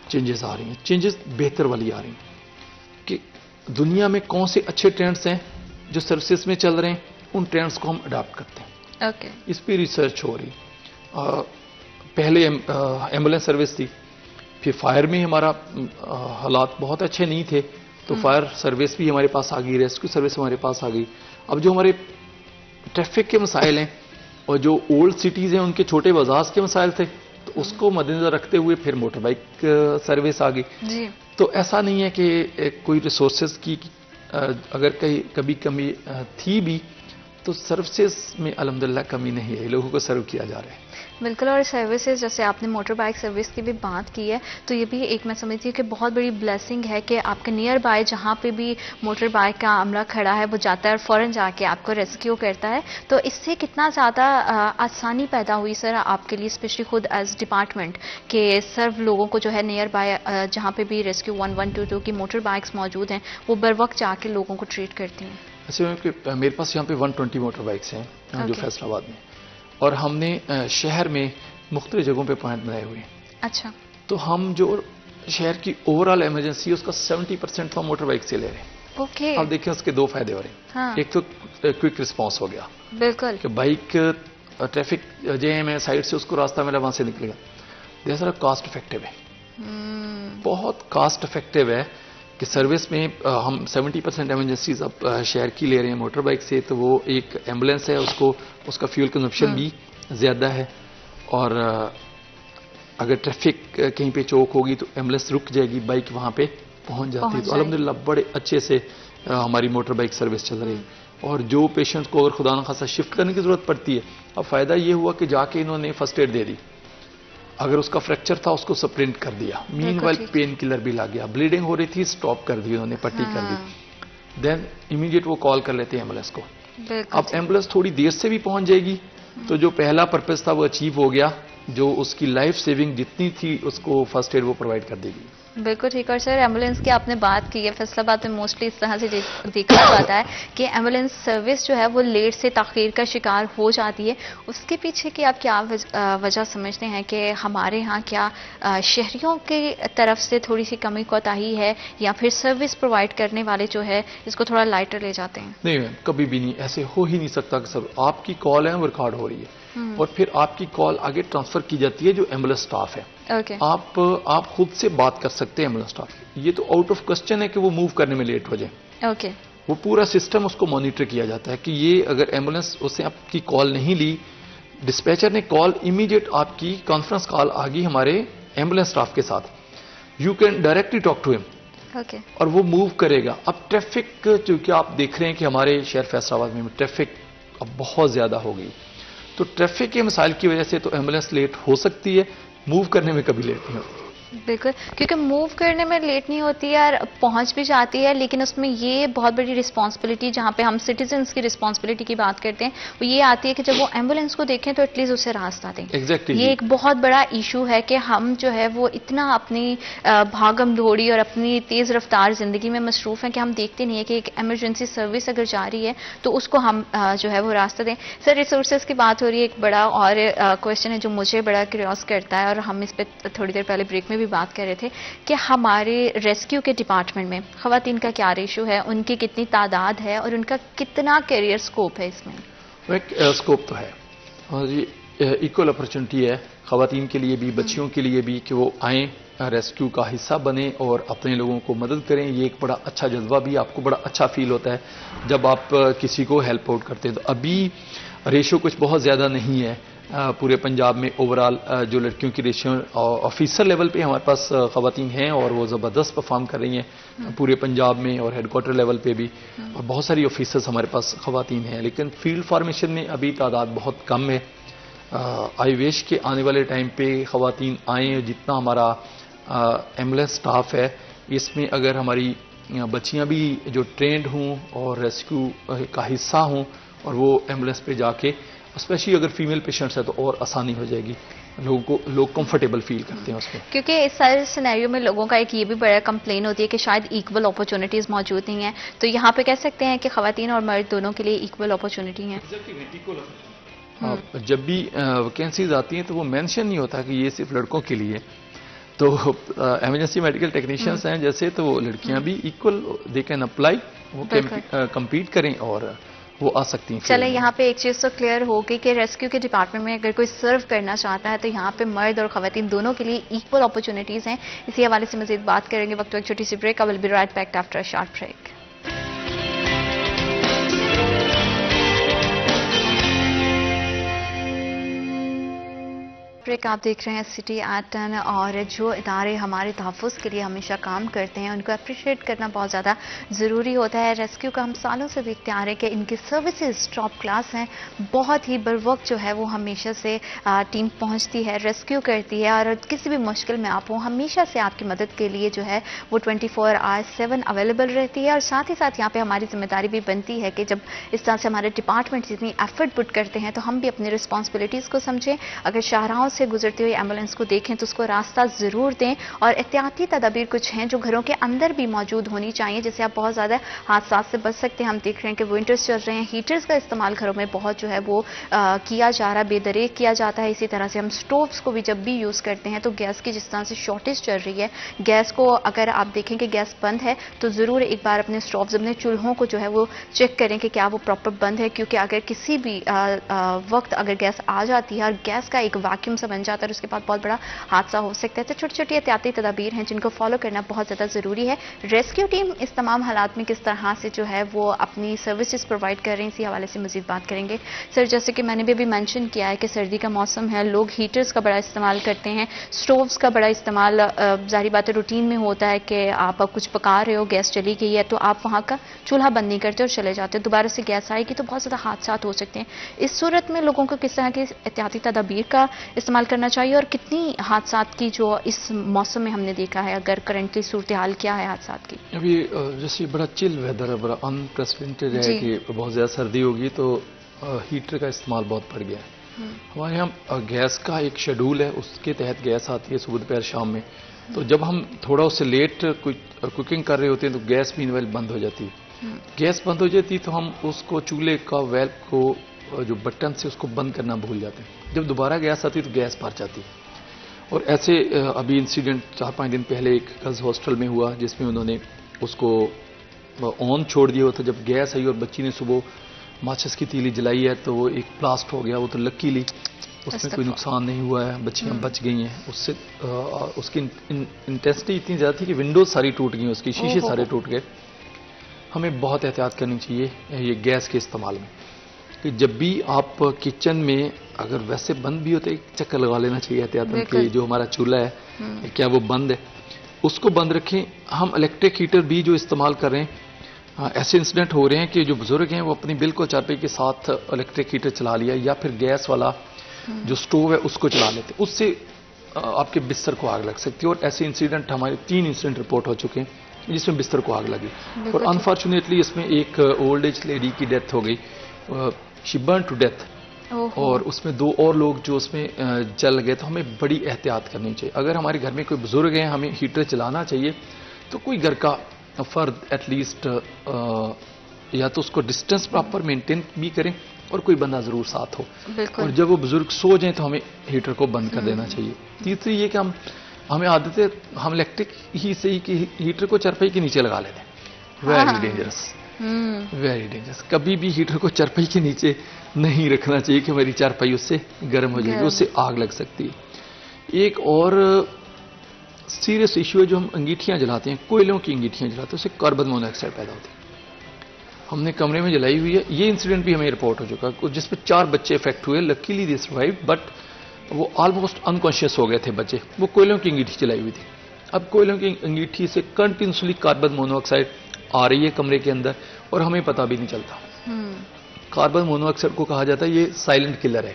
چینجز آ رہی ہیں, چینجز بہتر والی آ رہی ہیں کہ دنیا میں کون سے اچھے ٹرینڈز ہیں جو سروسز میں چل رہے ہیں, ان ٹرینڈز کو ہم اڈاپٹ کرتے ہیں. اس پہ ریسرچ ہو رہی. پہلے ایمبولینس سروس تھی, پھر فائر میں ہمارا حالات بہت اچھے نہیں تھے, تو فائر سروس بھی ہمارے پاس آ گئی, ریسکیو سروس ہمارے پاس آ گئی. اب جو ہمارے ٹریفک کے مسائل ہیں اور جو اولڈ سٹیز ہیں ان کے چھوٹے بازار کے مسائل تھے, تو اس کو مد نظر رکھتے ہوئے پھر موٹر بائک سروس آ گئی. تو ایسا نہیں ہے کہ کوئی ریسورسز کی اگر کبھی کمی تھی بھی, تو سروسز میں الحمدللہ کمی نہیں ہے, لوگوں کو سرو کیا جا رہا ہے. بالکل, اور سروسز جیسے آپ نے موٹر بائک سروس کی بھی بات کی ہے, تو یہ بھی ایک میں سمجھتی ہوں کہ بہت بڑی بلیسنگ ہے کہ آپ کے نیئر بائی جہاں پہ بھی موٹر بائک کا عملہ کھڑا ہے وہ جاتا ہے اور فوراً جا کے آپ کو ریسکیو کرتا ہے. تو اس سے کتنا زیادہ آسانی پیدا ہوئی سر آپ کے لیے, اسپیشلی خود ایز ڈپارٹمنٹ, کہ سرو لوگوں کو جو ہے نیئر بائی جہاں پہ بھی ریسکیو 1122 کی موٹر بائکس موجود ہیں وہ بر وقت جا کے لوگوں کو ٹریٹ کرتی ہیں. ایسے میرے پاس یہاں پہ 120 موٹر بائکس ہیں جو فیصل آباد میں, اور ہم نے شہر میں مختلف جگہوں پہ پوائنٹ بنائے ہوئے ہیں. اچھا, تو ہم جو شہر کی اوور آل ایمرجنسی اس کا 70% تو ہم موٹر بائک سے لے رہے ہیں. اوکے, آپ دیکھیں اس کے 2 فائدے ہو رہے ہیں. ایک تو کوئک رسپانس ہو گیا, بالکل, کہ بائک ٹریفک جہاں میں سائڈ سے اس کو راستہ ملا وہاں سے نکلے گا. دوسرا کاسٹ افیکٹو ہے, بہت کاسٹ افیکٹو ہے کہ سروس میں ہم 70% ایمرجنسیز اب شہر کی لے رہے ہیں موٹر بائک سے. تو وہ ایک ایمبولینس ہے, اس کا فیول کنزمپشن بھی زیادہ ہے, اور اگر ٹریفک کہیں پہ چوک ہوگی تو ایمبولینس رک جائے گی, بائک وہاں پہ پہنچ جاتی ہے. تو الحمدللہ بڑے اچھے سے ہماری موٹر بائک سروس چل رہی ہے. اور جو پیشنٹ کو اگر خدا نخواستہ شفٹ کرنے کی ضرورت پڑتی ہے, اب فائدہ یہ ہوا کہ جا کے انہوں نے فرسٹ ایڈ دے دی. اگر اس کا فریکچر تھا اس کو سپرنٹ کر دیا, مین وائل پین کلر بھی لا گیا, بلیڈنگ ہو رہی تھی اسٹاپ کر دی انہوں نے, پٹی کر دی, دین امیڈیٹ وہ کال کر لیتے ہیں ایمبولینس کو. اب ایمبولینس تھوڑی دیر سے بھی پہنچ جائے گی, تو جو پہلا پرپز تھا وہ اچیو ہو گیا, جو اس کی لائف سیونگ جتنی تھی اس کو فرسٹ ایڈ وہ پرووائڈ کر دے گی. بالکل ٹھیک. اور سر ایمبولینس کی آپ نے بات کی ہے, فیصل آباد میں موسٹلی اس طرح سے دیکھا جاتا ہے کہ ایمبولینس سروس جو ہے وہ لیٹ سے تاخیر کا شکار ہو جاتی ہے. اس کے پیچھے کی آپ کیا وجہ سمجھتے ہیں کہ ہمارے ہاں کیا شہریوں کی طرف سے تھوڑی سی کمی کوتاہی ہے, یا پھر سروس پرووائڈ کرنے والے جو ہے اس کو تھوڑا لائٹر لے جاتے ہیں؟ نہیں میم, کبھی بھی نہیں, ایسے ہو ہی نہیں سکتا کہ سر آپ کی کال ہے وہ ریکارڈ ہو رہی ہے اور پھر آپ کی کال آگے ٹرانسفر کی جاتی ہے جو ایمبولینس سٹاف ہے. اوکے. آپ خود سے بات کر سکتے ہیں ایمبولینس سٹاف. یہ تو آؤٹ آف کوسچن ہے کہ وہ موو کرنے میں لیٹ ہو جائے. اوکے. وہ پورا سسٹم اس کو مانیٹر کیا جاتا ہے کہ یہ اگر ایمبولینس اس نے آپ کی کال نہیں لی, ڈسپیچر نے کال امیڈیٹ آپ کی کانفرنس کال آ گئی ہمارے ایمبولینس سٹاف کے ساتھ, you can directly talk to him okay. اور وہ موو کرے گا. اب ٹریفک چونکہ آپ دیکھ رہے ہیں کہ ہمارے شہر فیصل آباد میں ٹریفک اب بہت زیادہ ہو گئی, تو ٹریفک کے مسائل کی وجہ سے تو ایمبولینس لیٹ ہو سکتی ہے, موو کرنے میں کبھی لیٹ نہیں ہوتی. بالکل, کیونکہ موو کرنے میں لیٹ نہیں ہوتی ہے اور پہنچ بھی جاتی ہے, لیکن اس میں یہ بہت بڑی رسپانسبلٹی, جہاں پہ ہم سٹیزنس کی رسپانسبلٹی کی بات کرتے ہیں, وہ یہ آتی ہے کہ جب وہ ایمبولینس کو دیکھیں تو ایٹ لیسٹ اسے راستہ دیں. یہ ایک بہت بڑا ایشو ہے کہ ہم جو ہے وہ اتنا اپنی بھاگم دھوڑی اور اپنی تیز رفتار زندگی میں مصروف ہیں کہ ہم دیکھتے نہیں ہیں کہ ایک ایمرجنسی سروس اگر جا رہی ہے تو اس کو ہم جو ہے وہ راستہ دیں. سر ریسورسز کی بات ہو رہی ہے, ایک بڑا اور کوشچن ہے جو مجھے بڑا کیوریوس کرتا ہے, اور ہم اس پہ تھوڑی دیر پہلے بریک میں بھی بات کر رہے تھے کہ ہمارے ریسکیو کے ڈپارٹمنٹ میں خواتین کا کیا ریشو ہے, ان کی کتنی تعداد ہے, اور ان کا کتنا کیریئر سکوپ ہے اس میں؟ ایک سکوپ تو ہے, اور یہ ایکول اپرچونٹی ہے خواتین کے لیے بھی, بچیوں کے لیے بھی, کہ وہ آئیں, ریسکیو کا حصہ بنیں اور اپنے لوگوں کو مدد کریں. یہ ایک بڑا اچھا جذبہ بھی, آپ کو بڑا اچھا فیل ہوتا ہے جب آپ کسی کو ہیلپ آؤٹ کرتے ہیں. تو ابھی ریشو کچھ بہت زیادہ نہیں ہے پورے پنجاب میں. اوورال جو لڑکیوں کی ریشو آفیسر لیول پہ ہمارے پاس خواتین ہیں اور وہ زبردست پرفارم کر رہی ہیں پورے پنجاب میں, اور ہیڈ کوارٹر لیول پہ بھی, اور بہت ساری آفیسرز ہمارے پاس خواتین ہیں. لیکن فیلڈ فارمیشن میں ابھی تعداد بہت کم ہے. آئی وش کے آنے والے ٹائم پہ خواتین آئیں. جتنا ہمارا ایمبولینس سٹاف ہے اس میں اگر ہماری بچیاں بھی جو ٹرینڈ ہوں اور ریسکیو کا حصہ ہوں, اور وہ ایمبولینس پہ جا کے, اسپیشلی اگر فیمیل پیشنٹس ہے تو اور آسانی ہو جائے گی, لوگ کمفرٹیبل فیل کرتے ہیں اس میں. کیونکہ اس سارے سینیریو میں لوگوں کا ایک یہ بھی بڑا کمپلین ہوتی ہے کہ شاید ایکول اپرچونٹیز موجود نہیں ہیں, تو یہاں پہ کہہ سکتے ہیں کہ خواتین اور مرد دونوں کے لیے ایکول اپرچونٹی ہیں. جب بھی ویکینسیز آتی ہیں تو وہ مینشن نہیں ہوتا کہ یہ صرف لڑکوں کے لیے. تو ایمرجنسی میڈیکل ٹیکنیشینس ہیں جیسے, تو وہ لڑکیاں بھی ایکول دے کین اپلائی, وہ کمپیٹ کریں اور وہ آ سکتی ہیں. چلیں یہاں پہ ایک چیز تو کلیئر ہوگی کہ ریسکیو کے ڈپارٹمنٹ میں اگر کوئی سرو کرنا چاہتا ہے تو یہاں پہ مرد اور خواتین دونوں کے لیے ایکول اپرچونٹیز ہیں. اسی حوالے سے مزید بات کریں گے. وقت ایک چھوٹی سی بریک. I will be right back after a short break. Break آپ دیکھ رہے ہیں سٹی ایٹ 10, اور جو ادارے ہمارے تحفظ کے لیے ہمیشہ کام کرتے ہیں ان کو اپریشیٹ کرنا بہت زیادہ ضروری ہوتا ہے. ریسکیو کا ہم سالوں سے دیکھتے آ رہے ہیں کہ ان کی سروسز ٹاپ کلاس ہیں, بہت ہی بر وقت جو ہے وہ ہمیشہ سے ٹیم پہنچتی ہے, ریسکیو کرتی ہے, اور کسی بھی مشکل میں آپ ہوں ہمیشہ سے آپ کی مدد کے لیے جو ہے وہ 24/7 اویلیبل رہتی ہے. اور ساتھ ہی ساتھ یہاں پہ ہماری ذمہ داری بھی بنتی ہے کہ جب اس طرح سے ہمارے ڈپارٹمنٹ اتنی ایفرٹ پٹ کرتے ہیں تو ہم بھی اپنی رسپانسبلٹیز کو سمجھیں. اگر شاہراہوں سے گزرتی ہوئی ایمبولینس کو دیکھیں تو اس کو راستہ ضرور دیں, اور احتیاطی تدابیر کچھ ہیں جو گھروں کے اندر بھی موجود ہونی چاہیے, جسے آپ بہت زیادہ حادثات سے بچ سکتے ہیں. ہم دیکھ رہے ہیں کہ ونٹرز چل رہے ہیں, ہیٹرز کا استعمال گھروں میں بہت جو ہے وہ کیا جا رہا ہے, بے دریغ کیا جاتا ہے. اسی طرح سے ہم سٹووز کو بھی جب بھی یوز کرتے ہیں تو گیس کی جس طرح سے شارٹیج چل رہی ہے, گیس کو اگر آپ دیکھیں کہ گیس بند ہے تو ضرور ایک بار اپنے سٹووز, اپنے چولہوں کو جو ہے وہ چیک کریں کہ کیا وہ پراپر بند ہے, کیونکہ اگر کسی بھی وقت اگر گیس آ جاتی ہے اور گیس کا ایک ویکیوم سا بن جاتا ہے, اس کے بعد بہت بڑا حادثہ ہو سکتا ہے. تو چھوٹی چھوٹی احتیاطی تدابیر ہیں جن کو فالو کرنا بہت زیادہ ضروری ہے. ریسکیو ٹیم اس تمام حالات میں کس طرح سے جو ہے وہ اپنی سروسز پرووائڈ کر رہے ہیں, اسی حوالے سے مزید بات کریں گے. سر جیسے کہ میں نے بھی ابھی مینشن کیا ہے کہ سردی کا موسم ہے, لوگ ہیٹرز کا بڑا استعمال کرتے ہیں, سٹووز کا بڑا استعمال ظاہری بات ہے روٹین میں ہوتا ہے کہ آپ کچھ پکا رہے ہو, گیس چلی گئی ہے تو آپ وہاں کا چولہا بند نہیں کرتے اور چلے جاتے, دوبارہ سے گیس آئے گی تو بہت زیادہ حادثات ہو سکتے ہیں. اس صورت میں لوگوں کو کس طرح کی احتیاطی تدابیر کا استعمال کرنا چاہیے, اور کتنی حادثات کی جو اس موسم میں ہم نے دیکھا ہے, اگر کرنٹلی صورتحال کیا ہے حادثات کی؟ ابھی جیسے بڑا چل ویدر ہے, بڑا انپریسیڈنٹڈ ہے کہ بہت زیادہ سردی ہوگی تو ہیٹر کا استعمال بہت بڑھ گیا ہے. ہمارے یہاں گیس کا ایک شیڈول ہے، اس کے تحت گیس آتی ہے صبح دوپہر شام میں. تو جب ہم تھوڑا اس سے لیٹ کوکنگ کر رہے ہوتے ہیں تو گیس مین ویل بند ہو جاتی ہے. گیس بند ہو جاتی تو ہم اس کو چولہے کا ویلو کو جو بٹن سے اس کو بند کرنا بھول جاتے ہیں. جب دوبارہ گیس آتی تو گیس بھر جاتی. اور ایسے ابھی انسیڈنٹ 4-5 دن پہلے ایک گرلز ہاسٹل میں ہوا جس میں انہوں نے اس کو آن چھوڑ دیا ہوا تھا. جب گیس آئی اور بچی نے صبح ماچس کی تیلی جلائی ہے تو وہ ایک بلاسٹ ہو گیا. وہ تو لکیلی اس میں کوئی نقصان نہیں ہوا ہے، بچیاں بچ گئی ہیں. اس سے اس کی انٹینسٹی اتنی زیادہ تھی کہ ونڈوز ساری ٹوٹ گئی، اس کی شیشے سارے ٹوٹ گئے. ہمیں بہت احتیاط کرنی چاہیے یہ گیس کے استعمال میں کہ جب بھی آپ کچن میں اگر ویسے بند بھی ہوتے ایک چکر لگا لینا چاہیے احتیاطاً کہ جو ہمارا چولہا ہے کیا وہ بند ہے، اس کو بند رکھیں. ہم الیکٹرک ہیٹر بھی جو استعمال کر رہے ہیں، ایسے انسیڈنٹ ہو رہے ہیں کہ جو بزرگ ہیں وہ اپنی بالکل چارپائی کے ساتھ الیکٹرک ہیٹر چلا لیا یا پھر گیس والا جو سٹوو ہے اس کو چلا لیتے. اس سے آپ کے بستر کو آگ لگ سکتی ہے. اور ایسے انسیڈنٹ ہمارے 3 انسیڈنٹ رپورٹ ہو چکے ہیں جس میں بستر کو آگ لگی. اور انفارچونیٹلی اس میں ایک اولڈ ایج لیڈی کی ڈیتھ ہو گئی، شی برن ٹو ڈیتھ. اور اس میں 2 اور لوگ جو اس میں جل گئے. تو ہمیں بڑی احتیاط کرنی چاہیے. اگر ہمارے گھر میں کوئی بزرگ ہیں ہمیں ہیٹر چلانا چاہیے تو کوئی گھر کا فرد ایٹ لیسٹ یا تو اس کو ڈسٹینس پراپر مینٹین بھی کریں اور کوئی بندہ ضرور ساتھ ہو. اور جب وہ بزرگ سو جائیں تو ہمیں ہیٹر کو بند کر دینا چاہیے. تیسری یہ کہ ہمیں عادت ہے ہم الیکٹرک ہی سے ہی کہ ہیٹر کو چرپائی کے نیچے لگا لیتے ہیں. Very dangerous, very dangerous. کبھی بھی ہیٹر کو چرپائی کے نیچے نہیں رکھنا چاہیے کہ ہماری چارپائی اس سے گرم ہو جائے گی، اس سے آگ لگ سکتی ہے. ایک اور سیریس ایشو ہے جو ہم انگیٹھیاں جلاتے ہیں، کوئلوں کی انگیٹھیاں جلاتے ہیں، اس سے کاربن مونو آکسائڈ پیدا ہوتی ہے. ہم نے کمرے میں جلائی ہوئی ہے. یہ انسیڈنٹ بھی ہمیں رپورٹ ہو چکا جس میں 4 بچے افیکٹ ہوئے. لکیلی دے سروائیوڈ بٹ وہ آلموسٹ انکانشیس ہو گئے تھے بچے. وہ کوئلوں کی انگیٹھی جلائی ہوئی تھی. اب کوئلوں کی انگیٹھی سے کنٹینیوسلی کاربن مونو آکسائڈ آ رہی ہے کمرے کے اندر اور ہمیں پتہ بھی نہیں چلتا. کاربن مونو آکسائڈ کو کہا جاتا ہے یہ سائلنٹ کلر ہے.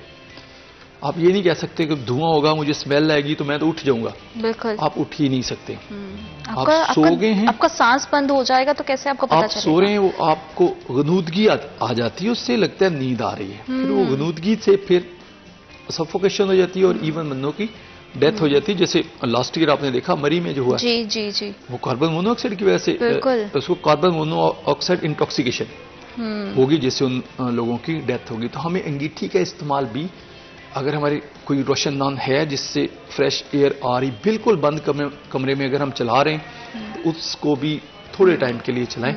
آپ یہ نہیں کہہ سکتے کہ دھواں ہوگا مجھے اسمیل آئے گی تو میں تو اٹھ جاؤں گا. بالکل آپ اٹھ ہی نہیں سکتے. آپ سو گئے ہیں، آپ کا سانس بند ہو جائے گا تو کیسے آپ کو پتا چلے گا؟ آپ سو رہے ہیں، وہ آپ کو غنودگی آ جاتی ہے، اس سے لگتا ہے نیند آ رہی ہے. پھر وہ غنودگی سے پھر سفوکیشن ہو جاتی ہے اور ایون بندوں کی ڈیتھ ہو جاتی ہے. جیسے لاسٹ ایئر آپ نے دیکھا مری میں جو ہوا جی جی جی وہ کاربن مونو آکسائڈ کی وجہ سے اس کو کاربن مونو آکسائڈ انٹاکسیکیشن ہوگی جس سے ان لوگوں کی ڈیتھ ہوگی. تو ہمیں انگیٹھی کا استعمال بھی اگر ہماری کوئی روشن دان ہے جس سے فریش ایئر آ رہی بالکل بند کمرے میں اگر ہم چلا رہے ہیں تو اس کو بھی تھوڑے ٹائم کے لیے چلائیں،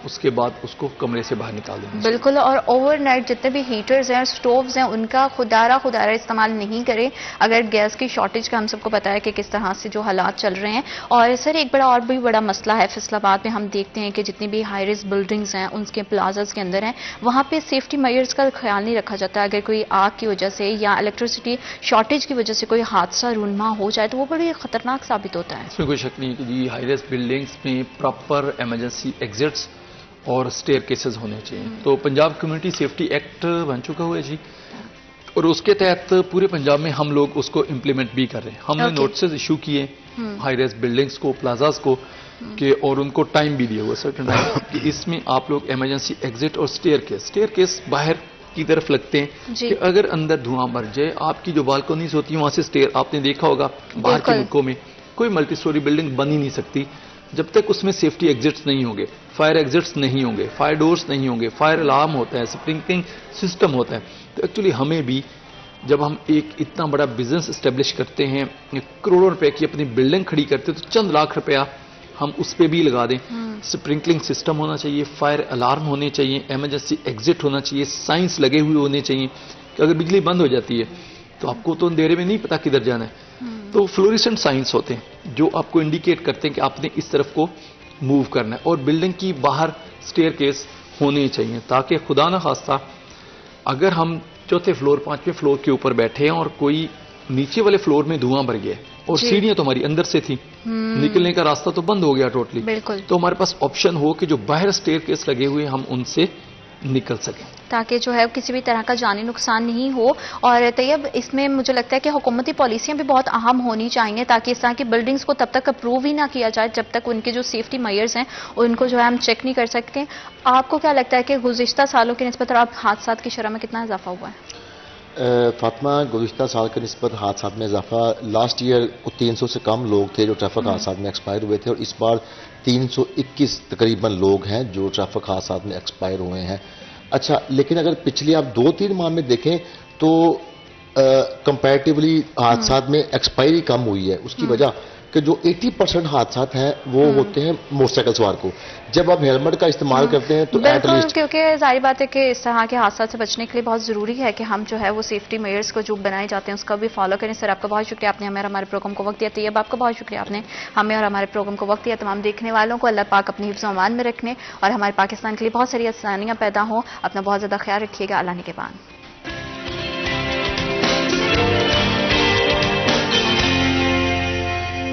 اس کے بعد اس کو کمرے سے باہر نکال دیں. بالکل. اور اوور نائٹ جتنے بھی ہیٹرز ہیں، سٹووز ہیں، ان کا خدارہ استعمال نہیں کریں اگر گیس کی شارٹیج کا ہم سب کو پتا ہے کہ کس طرح سے جو حالات چل رہے ہیں. اور سر ایک بڑا مسئلہ ہے فیصل آباد میں. ہم دیکھتے ہیں کہ جتنی بھی ہائی رائز بلڈنگز ہیں ان کے پلازاز کے اندر ہیں وہاں پہ سیفٹی میئرز کا خیال نہیں رکھا جاتا. اگر کوئی آگ کی وجہ سے یا الیکٹریسٹی شارٹیج کی وجہ سے کوئی حادثہ رونما ہو جائے تو وہ بڑی خطرناک ثابت ہوتا ہے. اس میں کوئی شک نہیں کہ جی ہائی رائز بلڈنگز میں پراپر ایمرجنسی ایگزٹس اور سٹیئر کیسز ہونے چاہیے. تو پنجاب کمیونٹی سیفٹی ایکٹ بن چکا ہوا ہے جی، اور اس کے تحت پورے پنجاب میں ہم لوگ اس کو امپلیمنٹ بھی کر رہے ہیں. ہم نے نوٹسز ایشو کیے ہائی رائز بلڈنگز کو، پلازاز کو کہ اور ان کو ٹائم بھی دیا ہوا سرٹن ٹائم کہ اس میں آپ لوگ ایمرجنسی ایگزٹ اور سٹیئر کیس باہر کی طرف لگتے ہیں کہ اگر اندر دھواں بھر جائے. آپ کی جو بالکنیز ہوتی ہیں وہاں سے سٹیئر آپ نے دیکھا ہوگا باہر کے ملکوں میں کوئی ملٹی سٹوری بلڈنگ بن ہی نہیں سکتی جب تک اس میں سیفٹی ایگزٹس نہیں ہوں گے، فائر ایگزٹس نہیں ہوں گے، فائر ڈورز نہیں ہوں گے، فائر الارم ہوتا ہے، سپرنکلنگ سسٹم ہوتا ہے. تو ایکچولی ہمیں بھی جب ہم ایک اتنا بڑا بزنس اسٹیبلش کرتے ہیں، کروڑوں روپے کی اپنی بلڈنگ کھڑی کرتے ہیں تو چند لاکھ روپیہ ہم اس پہ بھی لگا دیں. سپرنکلنگ سسٹم ہونا چاہیے، فائر الارم ہونے چاہیے، ایمرجنسی ایگزٹ ہونا چاہیے، سائنس لگے ہوئے ہونے چاہیے کہ اگر بجلی بند ہو جاتی ہے تو آپ کو تو اندھیرے میں نہیں پتا کدھر جانا ہے. تو فلوریسنٹ سائنس ہوتے ہیں جو آپ کو انڈیکیٹ کرتے ہیں کہ آپ نے اس طرف کو موو کرنا ہے. اور بلڈنگ کی باہر سٹیئر کیس ہونے چاہیے تاکہ خدا نہ خواستہ اگر ہم 4تھے فلور 5ویں فلور کے اوپر بیٹھے ہیں اور کوئی نیچے والے فلور میں دھواں بھر گیا اور سیڑھیاں تو ہماری اندر سے تھی، نکلنے کا راستہ تو بند ہو گیا ٹوٹلی، تو ہمارے پاس آپشن ہو کہ جو باہر سٹیئر کیس لگے ہوئے ہم ان سے نکل سکیں تاکہ جو ہے کسی بھی طرح کا جانی نقصان نہیں ہو. اور طیب اس میں مجھے لگتا ہے کہ حکومتی پالیسیاں بھی بہت اہم ہونی چاہیے تاکہ اس طرح کی بلڈنگز کو تب تک اپروو ہی نہ کیا جائے جب تک ان کے جو سیفٹی میئرز ہیں ان کو جو ہے ہم چیک نہیں کر سکتے. آپ کو کیا لگتا ہے کہ گزشتہ سالوں کی نسبت اب حادثات کی شرح میں کتنا اضافہ ہوا ہے؟ فاطمہ گزشتہ سال کے نسبت حادثات میں اضافہ، لاسٹ ایئر 300 سے کم لوگ تھے جو ٹریفک حادثات میں ایکسپائر ہوئے تھے، اور اس بار 321 تقریباً لوگ ہیں جو ٹریفک حادثات میں ایکسپائر ہوئے ہیں. اچھا، لیکن اگر پچھلے آپ 2-3 ماہ میں دیکھیں تو کمپیریٹیولی حادثات میں ایکسپائری کم ہوئی ہے. اس کی وجہ کہ جو 80% حادثات ہیں وہ ہوتے ہیں موٹر سائیکل سوار کو. جب آپ ہیلمٹ کا استعمال کرتے ہیں تو ایٹ بالکل، لیسٹ کیونکہ ظاہر بات ہے کہ اس طرح کے حادثات سے بچنے کے لیے بہت ضروری ہے کہ ہم جو ہے وہ سیفٹی میئرز کو جو بنائے جاتے ہیں اس کا بھی فالو کریں. سر، آپ کا بہت شکریہ، آپ نے ہمیں اور ہمارے پروگرام کو وقت دیا. طیب، آپ کا بہت شکریہ، آپ نے ہمیں اور ہمارے پروگرام کو وقت دیا. تمام دیکھنے والوں کو اللہ پاک اپنی حفظ و امان میں رکھنے اور ہمارے پاکستان کے لیے بہت ساری آسانیاں پیدا ہوں. اپنا بہت زیادہ خیال رکھیے گا. اللہ نگہبان.